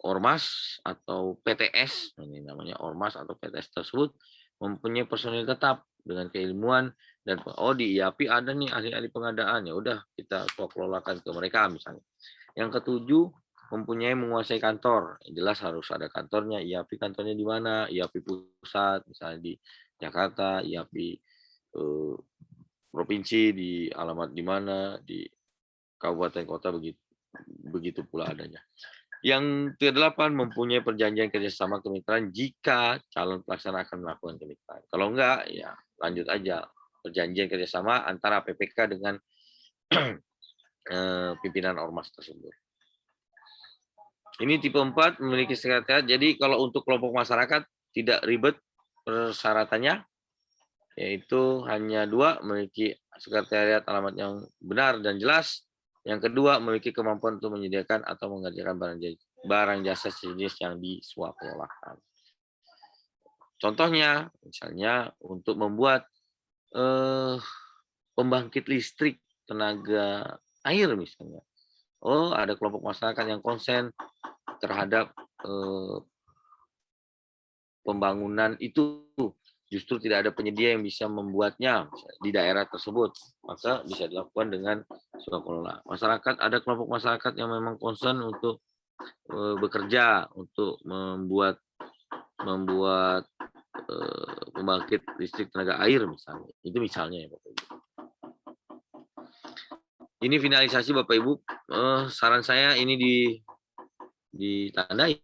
ormas atau PTS, ini namanya ormas atau PTS tersebut mempunyai personil tetap dengan keilmuan dan di IAPI ada nih ahli-ahli pengadaan, ya udah kita swakelolakan ke mereka misalnya. Yang ketujuh, menguasai kantor. Jelas harus ada kantornya. IAPI kantornya di mana? IAPI pusat misalnya di Jakarta, IAPI provinsi di alamat di mana, di kabupaten kota, begitu pula adanya. Yang ke-8, mempunyai perjanjian kerjasama kemitraan jika calon pelaksana akan melakukan kemitraan. Kalau enggak, ya lanjut aja perjanjian kerjasama antara PPK dengan pimpinan ormas tersebut. Ini tipe 4, memiliki sekretariat. Jadi kalau untuk kelompok masyarakat tidak ribet persyaratannya, yaitu hanya 2, memiliki sekretariat alamat yang benar dan jelas. Yang kedua, memiliki kemampuan untuk menyediakan atau mengerjakan barang jasa sejenis yang diswakelolakan. Contohnya, misalnya untuk membuat pembangkit listrik tenaga air misalnya. Ada kelompok masyarakat yang konsen terhadap pembangunan itu, justru tidak ada penyedia yang bisa membuatnya di daerah tersebut, maka bisa dilakukan dengan swakelola. Masyarakat, ada kelompok masyarakat yang memang konsen untuk bekerja untuk membuat pembangkit listrik tenaga air misalnya. Itu misalnya ya Bapak Ibu. Ini finalisasi Bapak Ibu. Saran saya ini ditandai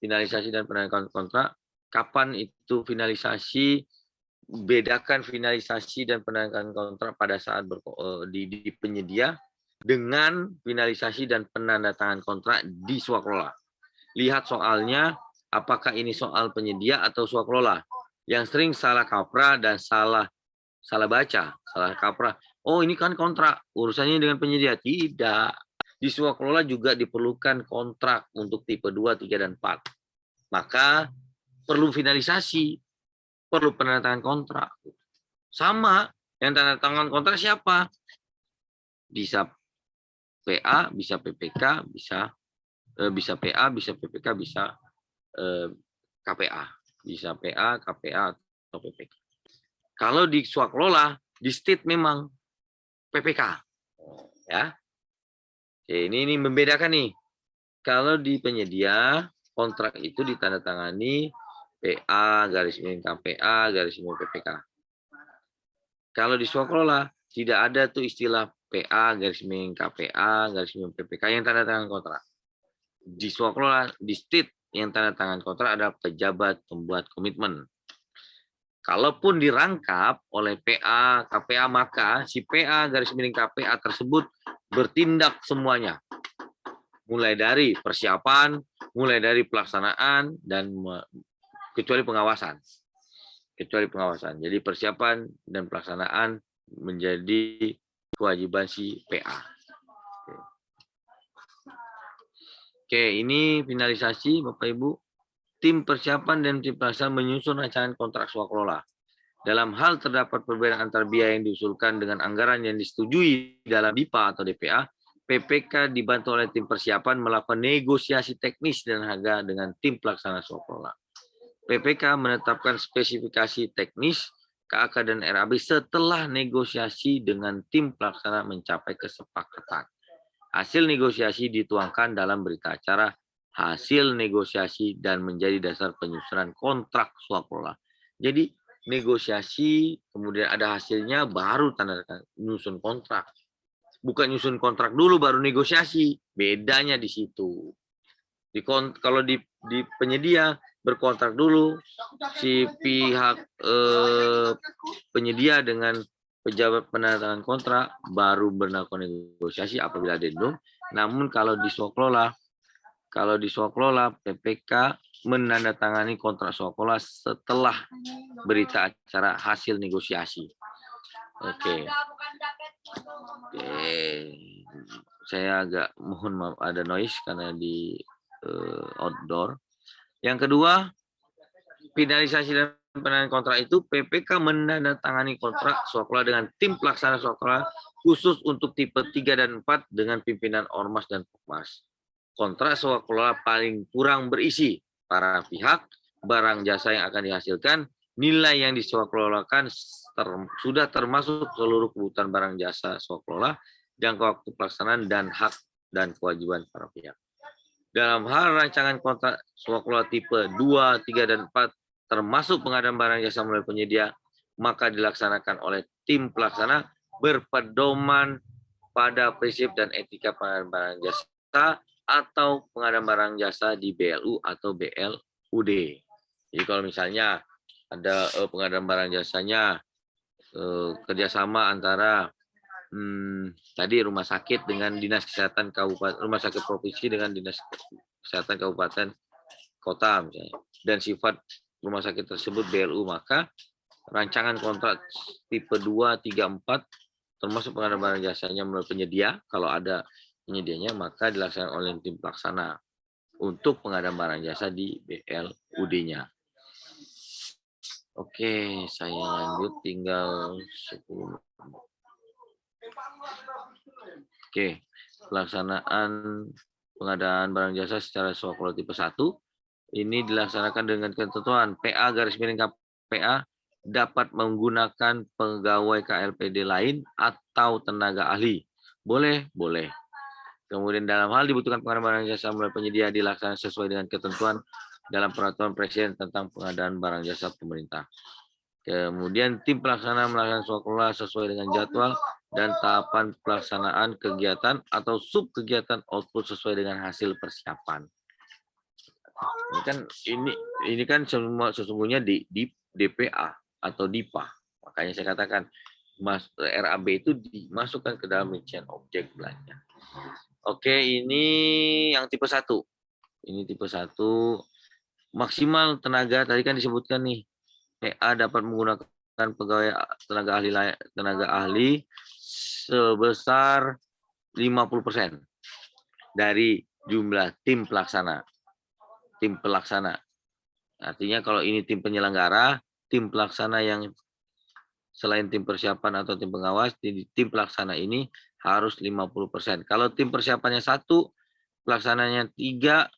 finalisasi dan penandatanganan kontrak. Kapan itu finalisasi? Bedakan finalisasi dan penandatanganan kontrak pada saat di penyedia dengan finalisasi dan penandatanganan kontrak di swakelola. Lihat soalnya, apakah ini soal penyedia atau swakelola. Yang sering salah kaprah dan salah baca, salah kaprah. Ini kan kontrak, urusannya dengan penyedia. Tidak. Di swakelola juga diperlukan kontrak untuk tipe 2, 3, dan 4. Maka perlu finalisasi. perlu penandatangan kontrak. Sama, yang tanda tangan kontrak siapa? Bisa PA, bisa PPK, bisa PA, bisa PPK, bisa KPA. Bisa PA, KPA, atau PPK. Kalau di swakelola, di state memang PPK. Ya. Oke, ini membedakan nih. Kalau di penyedia, kontrak itu ditandatangani PA, garis miring KPA, garis miring PPK. Kalau di swakelola, tidak ada tuh istilah PA, garis miring KPA, garis miring PPK yang tanda tangan kontrak. Di swakelola, di state yang tanda tangan kontrak adalah pejabat pembuat komitmen. Kalaupun dirangkap oleh PA, KPA, maka si PA garis miring KPA tersebut bertindak semuanya. Mulai dari persiapan, mulai dari pelaksanaan, dan kecuali pengawasan. Kecuali pengawasan. Jadi persiapan dan pelaksanaan menjadi kewajiban si PA. Oke, ini finalisasi Bapak Ibu. Tim persiapan dan tim pelaksanaan menyusun rancangan kontrak swakelola. Dalam hal terdapat perbedaan antara biaya yang diusulkan dengan anggaran yang disetujui dalam DIPA atau DPA, PPK dibantu oleh tim persiapan melakukan negosiasi teknis dan harga dengan tim pelaksana swakelola. PPK menetapkan spesifikasi teknis KAK dan RAB setelah negosiasi dengan tim pelaksana mencapai kesepakatan. Hasil negosiasi dituangkan dalam berita acara hasil negosiasi dan menjadi dasar penyusunan kontrak swakelola. Jadi negosiasi, kemudian ada hasilnya, baru tanda tangan nyusun kontrak. Bukan nyusun kontrak dulu baru negosiasi, bedanya di situ. Kalau di penyedia berkontrak dulu, si pihak penyedia dengan pejabat penandatangan kontrak baru berlakukan negosiasi apabila addendum. Namun kalau di swakelola, PPK menandatangani kontrak swakelola setelah berita acara hasil negosiasi. Oke. Saya agak mohon maaf ada noise karena di outdoor. Yang kedua, finalisasi dan penandatangan kontrak itu PPK menandatangani kontrak swakelola dengan tim pelaksana swakelola khusus untuk tipe 3 dan 4 dengan pimpinan Ormas dan Pokmas. Kontrak swakelola paling kurang berisi para pihak, barang jasa yang akan dihasilkan, nilai yang diswakelolakan sudah termasuk seluruh kebutuhan barang jasa swakelola, jangka waktu pelaksanaan, dan hak dan kewajiban para pihak. Dalam hal rancangan kontrak swakelola tipe 2, 3, dan 4, termasuk pengadaan barang jasa melalui penyedia, maka dilaksanakan oleh tim pelaksana berpedoman pada prinsip dan etika pengadaan barang jasa atau pengadaan barang jasa di BLU atau BLUD. Jadi kalau misalnya ada pengadaan barang jasanya kerjasama antara tadi rumah sakit dengan dinas kesehatan kabupaten, rumah sakit provinsi dengan dinas kesehatan kabupaten kota misalnya, dan sifat rumah sakit tersebut BLU, maka rancangan kontrak tipe 2, 3, 4 termasuk pengadaan barang jasanya melalui penyedia, kalau ada penyedianya, maka dilaksanakan oleh tim pelaksana untuk pengadaan barang jasa di BLUD-nya. Oke, saya lanjut, tinggal 10. Oke, pelaksanaan pengadaan barang jasa secara swakelola tipe 1 ini dilaksanakan dengan ketentuan PA garis miring KPA dapat menggunakan pegawai KLPD lain atau tenaga ahli. Boleh, boleh. Kemudian dalam hal dibutuhkan pengadaan barang jasa melalui penyedia dilaksanakan sesuai dengan ketentuan dalam peraturan presiden tentang pengadaan barang jasa pemerintah. Kemudian tim pelaksana melaksanakan swakelola sesuai dengan jadwal dan tahapan pelaksanaan kegiatan atau sub kegiatan output sesuai dengan hasil persiapan. Ini kan semua sesungguhnya di DPA atau DIPA. Makanya saya katakan RAB itu dimasukkan ke dalam rincian objek belanja. Oke, ini yang tipe 1. Ini tipe 1. Maksimal tenaga, tadi kan disebutkan nih, PA dapat menggunakan pegawai tenaga ahli sebesar 50% dari jumlah tim pelaksana. Tim pelaksana. Artinya kalau ini tim penyelenggara, tim pelaksana yang selain tim persiapan atau tim pengawas, di tim pelaksana ini harus 50%. Kalau tim persiapannya 1, pelaksananya 3,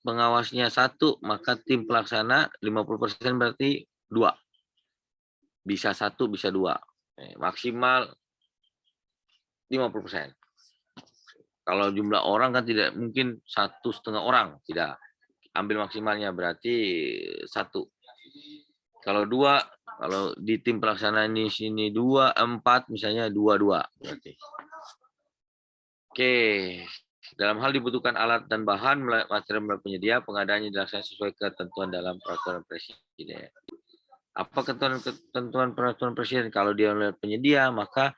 pengawasnya 1, maka tim pelaksana 50% berarti 2. Bisa 1, bisa 2. Maksimal 50%. Kalau jumlah orang kan tidak mungkin 1,5 orang, tidak. Ambil maksimalnya berarti 1. Kalau 2, kalau di tim pelaksana ini sini 2, 4 misalnya 2 berarti. Oke, dalam hal dibutuhkan alat dan bahan material penyedia, pengadaannya dilaksanakan sesuai ketentuan dalam peraturan presiden. Apa ketentuan peraturan presiden? Kalau dia oleh penyedia, maka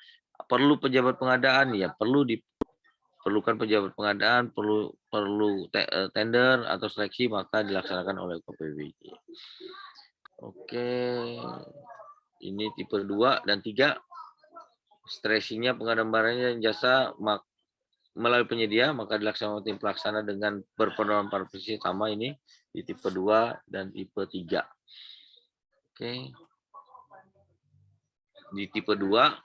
perlu pejabat pengadaan, ya diperlukan pejabat pengadaan, perlu tender atau seleksi, maka dilaksanakan oleh KPBJ. Oke, ini tipe 2 dan 3. Stressingnya pengadaan barangnya dan jasa melalui penyedia, maka dilaksanakan tim pelaksana dengan berpedoman pada prinsip sama ini di tipe 2 dan tipe 3. Oke. Di tipe 2,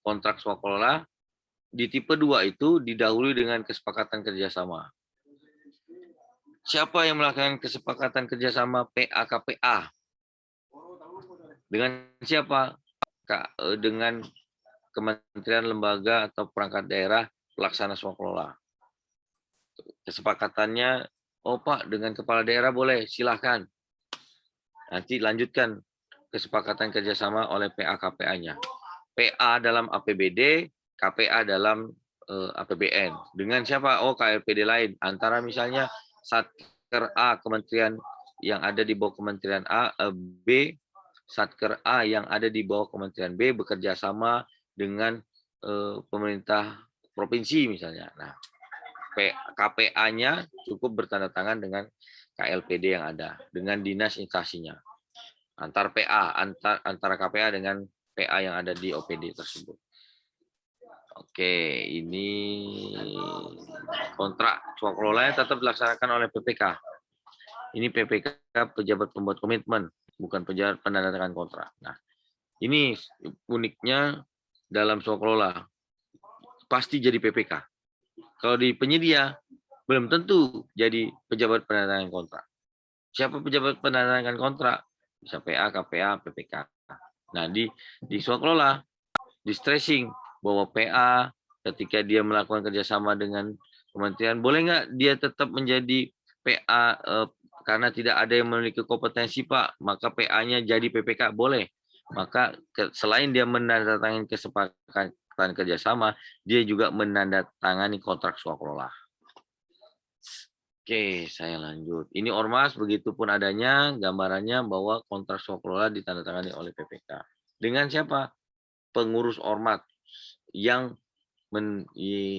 kontrak swakelola. Di tipe 2 itu didahului dengan kesepakatan kerjasama. Siapa yang melakukan kesepakatan kerjasama PA-KPA? Dengan siapa? Dengan kementerian, lembaga, atau perangkat daerah pelaksana swakelola. Kesepakatannya, oh Pak, dengan kepala daerah boleh, silahkan. Nanti lanjutkan kesepakatan kerjasama oleh PA-KPA-nya. PA dalam APBD, KPA dalam APBN. Dengan siapa? Oh, KLPD lain. Antara misalnya Satker A, kementerian yang ada di bawah kementerian A, B, Satker A yang ada di bawah kementerian B bekerja sama dengan pemerintah provinsi misalnya. Nah, KPA-nya cukup bertanda tangan dengan KLPD yang ada, dengan dinas instansinya. Antara KPA dengan PA yang ada di OPD tersebut. Oke, ini kontrak swakelola tetap dilaksanakan oleh PPK. Ini PPK, pejabat pembuat komitmen, bukan pejabat penandatangan kontrak. Nah, ini uniknya dalam swakelola, pasti jadi PPK. Kalau di penyedia, belum tentu jadi pejabat penandatangan kontrak. Siapa pejabat penandatangan kontrak? Bisa PA, KPA, PPK. Nah, di swakelola, di stressing bahwa PA ketika dia melakukan kerjasama dengan kementerian, boleh nggak dia tetap menjadi PA karena tidak ada yang memiliki kompetensi Pak, maka PA-nya jadi PPK, boleh. Maka selain dia menandatangani kesepakatan kerjasama, dia juga menandatangani kontrak swakelola. Oke, saya lanjut. Ini ormas, begitupun adanya gambarannya bahwa kontrak swakelola ditandatangani oleh PPK. Dengan siapa? Pengurus ormas yang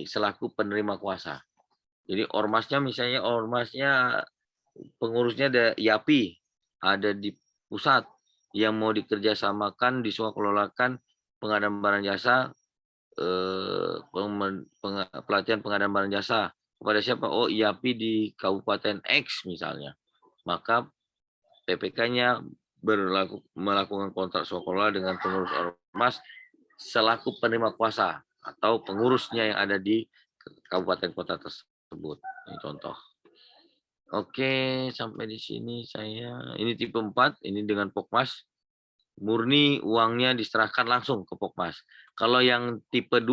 selaku penerima kuasa. Jadi ormasnya misalnya pengurusnya ada IAPI, ada di pusat yang mau dikerjasamakan, diswakelolakan pengadaan barang jasa, pelatihan pengadaan barang jasa kepada siapa? Oh, IAPI di Kabupaten X misalnya. Maka PPK-nya melakukan kontrak swakelola dengan pengurus ormas selaku penerima kuasa atau pengurusnya yang ada di kabupaten kota tersebut. Ini contoh. Oke, sampai di sini ini tipe 4, ini dengan Pokmas. Murni uangnya diserahkan langsung ke Pokmas. Kalau yang tipe 2,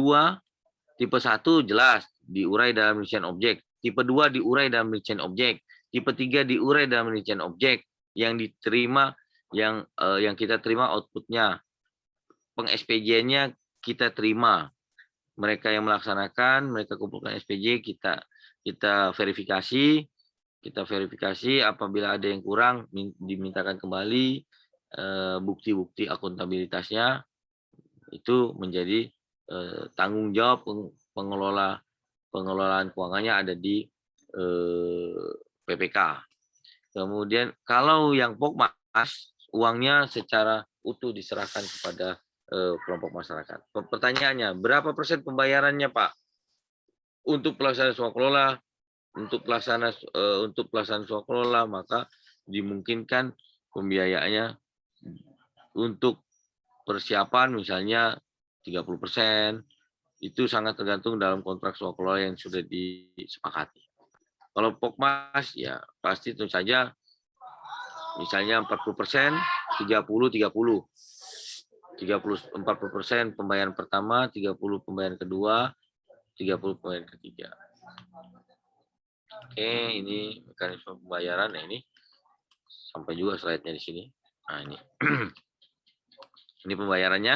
tipe 1 jelas diurai dalam rincian objek. Tipe 2 diurai dalam rincian objek. Tipe 3 diurai dalam rincian objek. Yang diterima, yang kita terima outputnya. Peng-SPJ-nya kita terima. Mereka yang melaksanakan, mereka kumpulkan SPJ, kita verifikasi. Kita verifikasi apabila ada yang kurang, dimintakan kembali bukti-bukti akuntabilitasnya. Itu menjadi tanggung jawab pengelolaan keuangannya ada di PPK. Kemudian kalau yang Pokmas, uangnya secara utuh diserahkan kepada kelompok masyarakat. Pertanyaannya, berapa persen pembayarannya Pak? Untuk pelaksanaan swakelola, untuk pelaksanaan swakelola, maka dimungkinkan pembiayaannya Untuk persiapan misalnya 30%, itu sangat tergantung dalam kontrak swaklola yang sudah disepakati. Kalau Pokmas ya pasti tentu saja misalnya 40%, 30-30. 40% pembayaran pertama, 30 pembayaran kedua, 30 pembayaran ketiga. Oke, ini mekanisme pembayaran. Nah, ini sampai juga slide-nya di sini. Nah, ini. Ini pembayarannya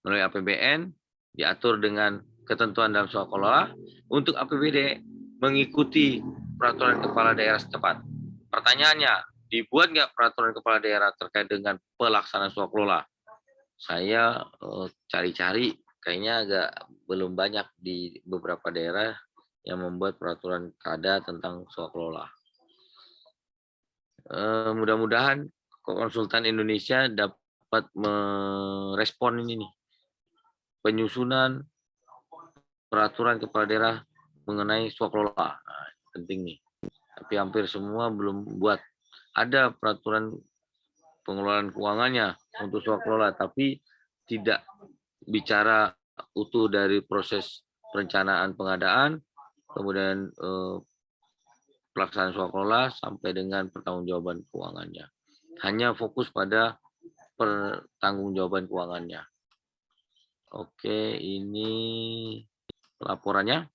melalui APBN diatur dengan ketentuan dalam swaklola. Untuk APBD mengikuti peraturan kepala daerah setempat. Pertanyaannya, dibuat nggak peraturan kepala daerah terkait dengan pelaksanaan swaklola? Saya cari-cari, kayaknya agak belum banyak di beberapa daerah yang membuat peraturan KADA tentang swaklola. Mudah-mudahan konsultan Indonesia dapat merespon ini nih, penyusunan peraturan kepala daerah mengenai swaklola. Nah, penting nih. Tapi hampir semua belum buat. Ada peraturan pengelolaan keuangannya untuk swaklola, tapi tidak bicara utuh dari proses perencanaan pengadaan, kemudian pelaksanaan swaklola sampai dengan pertanggungjawaban keuangannya. Hanya fokus pada pertanggungjawaban keuangannya. Oke, ini laporannya.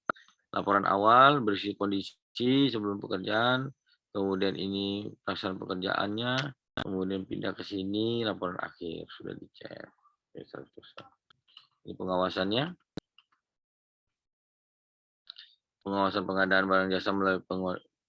Laporan awal berisi kondisi sebelum pekerjaan, kemudian ini pelaksanaan pekerjaannya, kemudian pindah ke sini, laporan akhir sudah dicek. Ini pengawasannya. Pengawasan pengadaan barang jasa melalui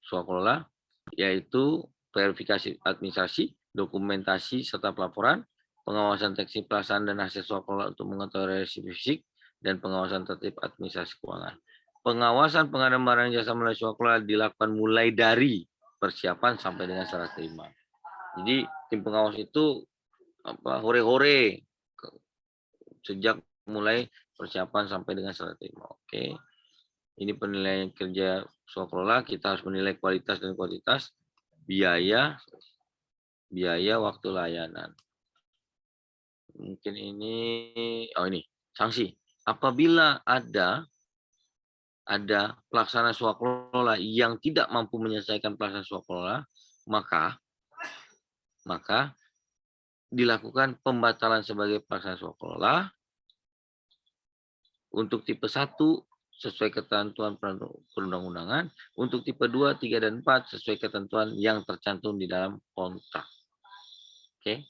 swaklola, yaitu verifikasi administrasi, dokumentasi serta pelaporan, pengawasan teknis pelaksanaan dan hasil swaklola untuk mengetahui resiko fisik, dan pengawasan tertib administrasi keuangan. Pengawasan pengadaan barang jasa melalui swaklola dilakukan mulai dari persiapan sampai dengan serah terima. Jadi tim pengawas itu hore-hore sejak mulai persiapan sampai dengan serah terima. Oke. Ini penilaian kerja swaklola, kita harus menilai kualitas dan kuantitas, biaya, waktu layanan. Mungkin ini, ini sanksi. Apabila ada pelaksana swaklola yang tidak mampu menyelesaikan pelaksanaan swaklola, maka dilakukan pembatalan sebagai pelaksana swaklola untuk tipe 1 sesuai ketentuan perundang-undangan, untuk tipe 2, 3, dan 4 sesuai ketentuan yang tercantum di dalam kontrak. Oke.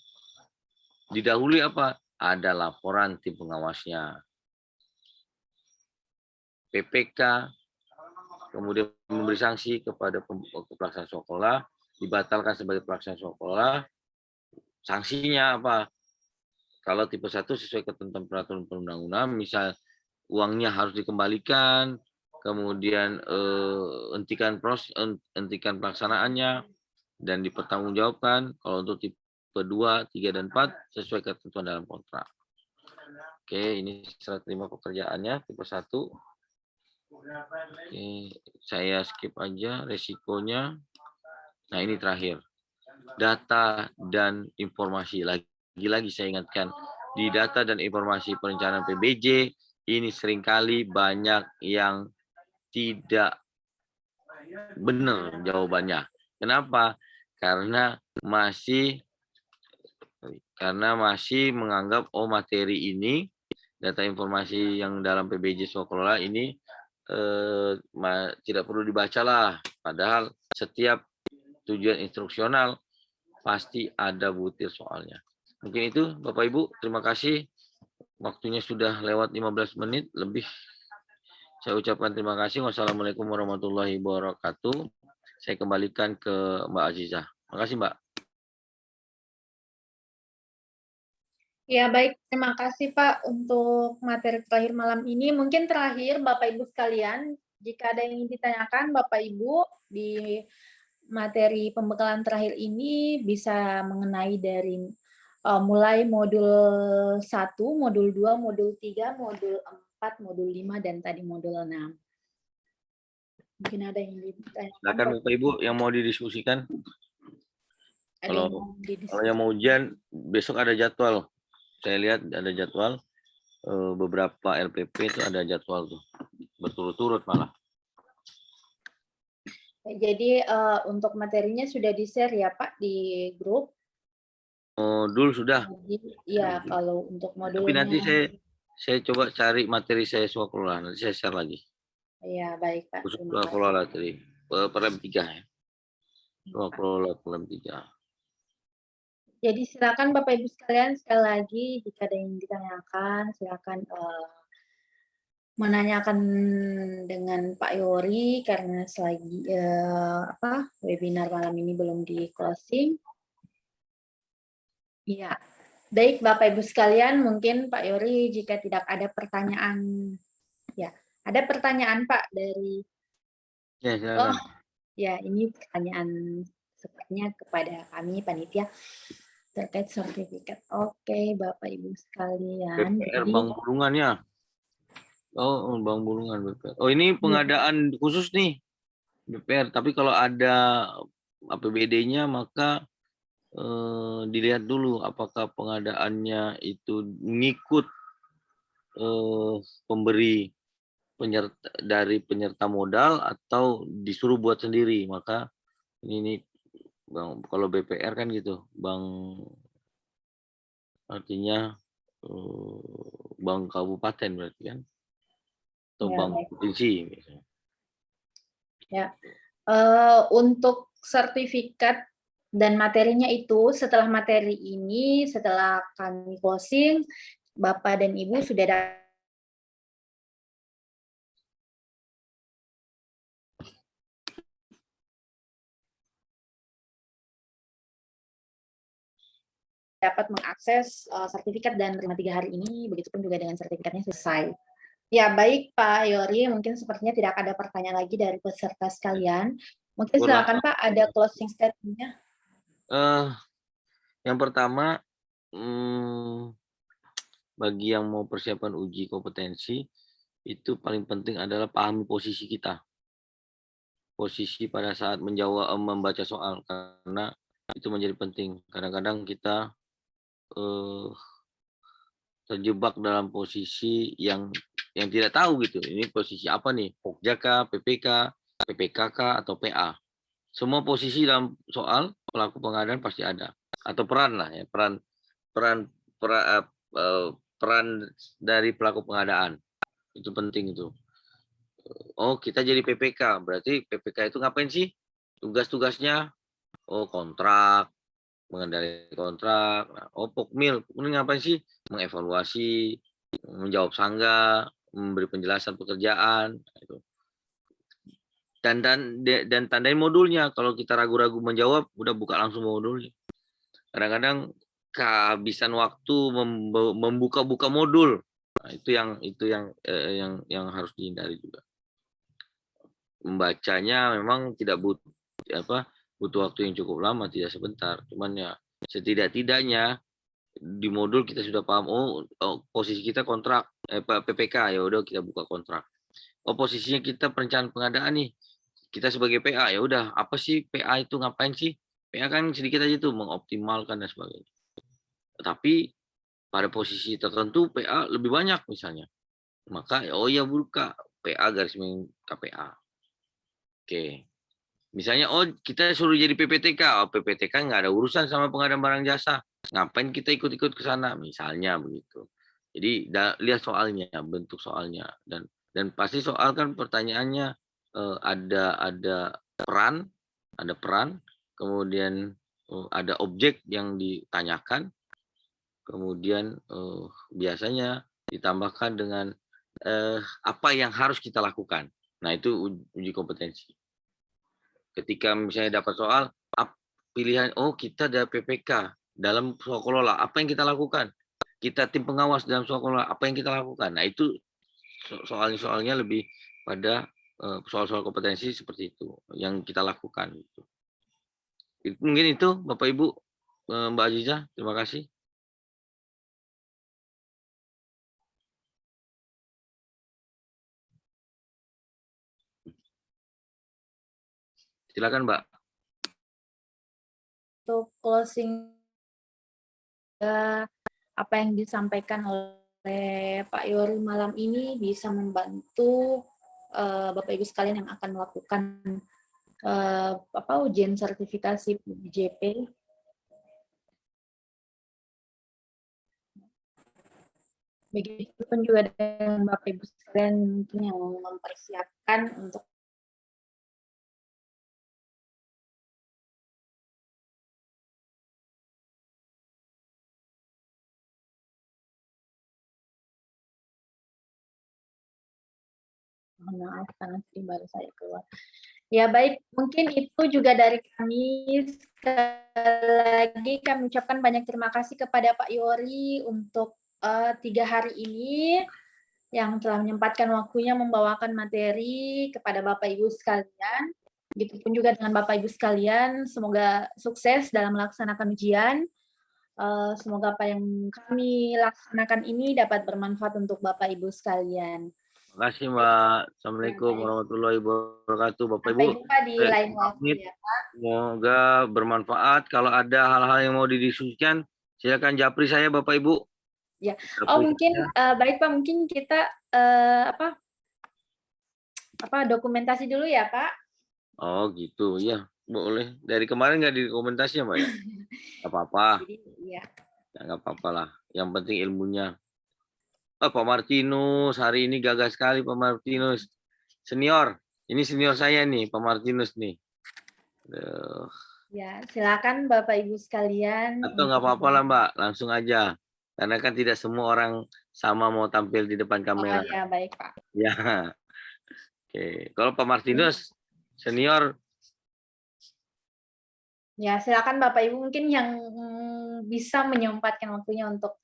Didahului apa? Ada laporan tim pengawasnya. PPK, kemudian memberi sanksi kepada pelaksana swaklola, dibatalkan sebagai pelaksana swaklola. Sanksinya apa? Kalau tipe 1 sesuai ketentuan peraturan perundang-undangan, misal uangnya harus dikembalikan, kemudian hentikan pelaksanaannya dan dipertanggungjawabkan. Kalau untuk tipe 2, 3, dan 4 sesuai ketentuan dalam kontrak. Oke, ini serah terima pekerjaannya tipe 1. Oke, saya skip aja resikonya. Nah, ini terakhir. Data dan informasi. Lagi-lagi saya ingatkan, di data dan informasi perencanaan PBJ ini seringkali banyak yang tidak benar jawabannya. Kenapa? Karena masih menganggap materi ini, data informasi yang dalam PBJ swaklola ini tidak perlu dibaca lah. Padahal setiap tujuan instruksional pasti ada butir soalnya. Mungkin itu Bapak Ibu, terima kasih. Waktunya sudah lewat 15 menit lebih. Saya ucapkan terima kasih. Wassalamualaikum warahmatullahi wabarakatuh. Saya kembalikan ke Mbak Azizah. Terima kasih Mbak.
Ya, baik. Terima kasih Pak untuk materi terakhir malam ini. Mungkin terakhir Bapak Ibu sekalian, jika ada yang ingin ditanyakan Bapak Ibu di materi pembekalan terakhir ini bisa mengenai dari mulai modul 1, modul 2, modul 3, modul 4, modul 5, dan tadi modul 6. Mungkin ada yang ditanyakan.
Silakan Bapak Ibu yang mau didiskusikan.
Ada yang
Kalau
mau
yang
didiskusi?
mau ujian besok ada jadwal. Saya lihat ada jadwal beberapa LPP itu ada jadwal tuh berturut-turut malah.
Jadi untuk materinya sudah di-share ya Pak di grup?
Modul sudah.
Jadi ya kalau untuk
Tapi nanti
modulnya,
saya coba cari materi saya swaklola. Nanti saya share lagi.
ya baik Pak,
Khusus
terima kasih.
swaklola tadi. Per lab 3 ya. Swaklola per lab 3.
Jadi silakan Bapak Ibu sekalian sekali lagi jika ada yang ditanyakan silakan menanyakan dengan Pak Yori karena selagi webinar malam ini belum di closing. Iya, baik Bapak Ibu sekalian, mungkin Pak Yori jika tidak ada pertanyaan, ya ada pertanyaan Pak dari,
Ya, silakan.
ya ini pertanyaan sepertinya kepada kami panitia terkait sertifikat. Oke Bapak Ibu sekalian,
BPR
jadi
Bang Bulungan ya. Oh, Bang Bulungan BPR. Oh, ini pengadaan khusus nih BPR. Tapi kalau ada APBD-nya maka dilihat dulu apakah pengadaannya itu ngikut pemberi dari penyerta modal atau disuruh buat sendiri. Maka ini Bang, kalau BPR kan gitu, Bang, artinya Bank Kabupaten berarti kan, atau
ya
Bank
baik
Provinsi misalnya.
ya. Untuk sertifikat dan materinya itu setelah materi ini, setelah kami closing, Bapak dan Ibu sudah dapat mengakses sertifikat dan menerima 3 hari ini, begitupun juga dengan sertifikatnya selesai. Ya, baik Pak Yori, mungkin sepertinya tidak ada pertanyaan lagi dari peserta sekalian. Mungkin silakan Pak, ada closing statement-nya.
Yang pertama, bagi yang mau persiapan uji kompetensi, itu paling penting adalah pahami posisi kita. Posisi pada saat membaca soal, karena itu menjadi penting. Kadang-kadang kita terjebak dalam posisi yang tidak tahu gitu. Ini posisi apa nih? Pokjaka, PPK, PPKK, atau PA. Semua posisi dalam soal pelaku pengadaan pasti ada. Atau peran lah ya, peran peran peran, peran dari pelaku pengadaan. Itu penting itu. Oh, kita jadi PPK. Berarti PPK itu ngapain sih? Tugas-tugasnya, oh kontrak, mengendalikan kontrak. Oh, Pokmil, ini ngapain sih? Mengevaluasi, menjawab sanggah, memberi penjelasan pekerjaan. Itu. Dan tandain modulnya. Kalau kita ragu-ragu menjawab, udah buka langsung modulnya. Kadang-kadang kehabisan waktu membuka-buka modul. Nah, itu yang harus dihindari juga. Membacanya memang tidak butuh waktu yang cukup lama, tidak sebentar. Cuman ya setidak-tidaknya di modul kita sudah paham, posisi kita kontrak PPK, ya udah kita buka kontrak. Oh, posisinya kita perencanaan pengadaan nih, kita sebagai PA, ya udah apa sih PA itu, ngapain sih? PA kan sedikit aja tuh, mengoptimalkan dan sebagainya. Tapi pada posisi tertentu PA lebih banyak misalnya, maka oh ya buka PA garis miring KPA. Oke, misalnya kita suruh jadi PPTK, PPTK nggak ada urusan sama pengadaan barang jasa, ngapain kita ikut-ikut ke sana, misalnya begitu. Jadi lihat soalnya, bentuk soalnya, dan pasti soal kan pertanyaannya ada peran, kemudian ada objek yang ditanyakan, kemudian biasanya ditambahkan dengan apa yang harus kita lakukan. Nah, itu uji kompetensi. Ketika misalnya dapat soal, pilihan, kita ada PPK dalam swaklola, apa yang kita lakukan? Kita tim pengawas dalam swaklola, apa yang kita lakukan? Nah, itu soalnya lebih pada soal-soal kompetensi seperti itu yang kita lakukan. Mungkin itu Bapak Ibu, Mbak Aziza, terima kasih. Silakan Mbak.
untuk closing apa yang disampaikan oleh Pak Yori malam ini bisa membantu Bapak Ibu sekalian yang akan melakukan ujian sertifikasi PBJP. Begitupun juga dengan Bapak Ibu sekalian mungkin yang mempersiapkan untuk maaf karena baru saya keluar. Ya baik, mungkin itu juga dari kami. Sekali lagi kami ucapkan banyak terima kasih kepada Pak Yori untuk 3 hari ini yang telah menyempatkan waktunya membawakan materi kepada Bapak Ibu sekalian. Begitupun juga dengan Bapak Ibu sekalian, semoga sukses dalam melaksanakan ujian. Semoga apa yang kami laksanakan ini dapat bermanfaat untuk Bapak Ibu sekalian.
Terima kasih, Mbak. Assalamualaikum warahmatullahi wabarakatuh, Bapak Ibu.
Sampai jumpa di lain waktu ya, Pak.
Semoga bermanfaat. Kalau ada hal-hal yang mau didiskusikan, silakan japri saya, Bapak Ibu.
Ya. Oh, mungkin baik Pak, mungkin kita dokumentasi dulu ya, Pak.
Oh, gitu. Ya, boleh. Dari kemarin nggak dokumentasi ya, Mbak ya? Nggak apa-apa.
Iya.
Ya, nggak apa-apa lah. Yang penting ilmunya. Oh, Pak Martinus, hari ini gagah sekali Pak Martinus. Senior. Ini senior saya nih, Pak Martinus nih.
Ya, silakan Bapak Ibu sekalian.
Atau nggak apa-apa lah, Mbak. Langsung aja. Karena kan tidak semua orang sama mau tampil di depan kamera.
Oh ya, baik Pak.
Ya. Oke. Kalau Pak Martinus, senior.
Ya, silakan Bapak Ibu mungkin yang bisa menyempatkan waktunya untuk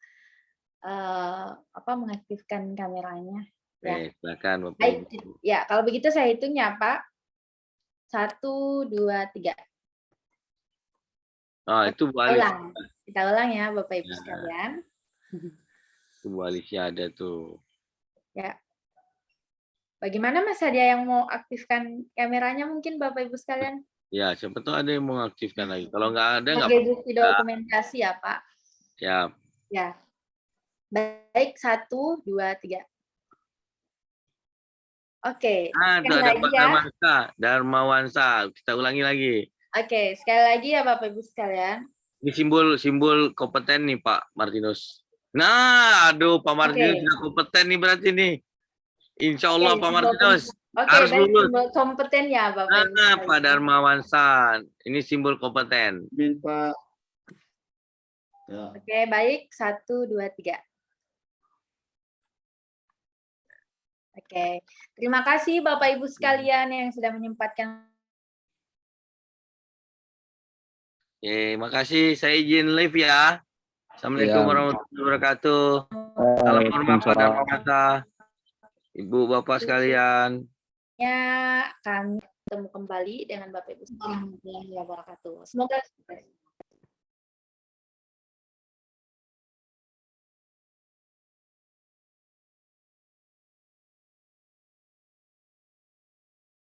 mengaktifkan kameranya. Ya.
Silakan Bapak
Baik,
Ibu.
ya kalau begitu saya hitung ya Pak. 1, 2, 3.
Oh, itu Bu Alicia.
Kita ulang ya Bapak Ibu sekalian.
Itu Bu Alicia ada tuh.
Ya. Bagaimana Mas Hadia yang mau aktifkan kameranya mungkin Bapak Ibu sekalian?
Ya, siapa tahu ada yang mau aktifkan lagi. Kalau nggak ada, nggak
sebagai bukti dokumentasi ya Pak.
Siap.
Ya. Baik, 1, 2, 3. Oke.
Itu ada Pak Darmawansa. Kita ulangi lagi.
Oke, sekali lagi ya Bapak Ibu sekalian.
Ini simbol kompeten nih Pak Martinus. Nah, aduh Pak Martinus sudah kompeten nih berarti nih. Insya Allah Pak Martinus harus lulus.
Simbol kompeten ya Bapak Ibu.
Nah, Pak Darmawansa. Ini simbol kompeten.
Pak. Ya.
Oke, baik. 1, 2, 3. Oke. Terima kasih Bapak Ibu sekalian yang sudah menyempatkan.
Oke, makasih. Saya izin live ya. Assalamualaikum warahmatullahi wabarakatuh. Salam hormat Pak Darmawansa. Ibu Bapak sekalian.
Ya, kami bertemu kembali dengan Bapak Ibu sekalian. Semoga sukses.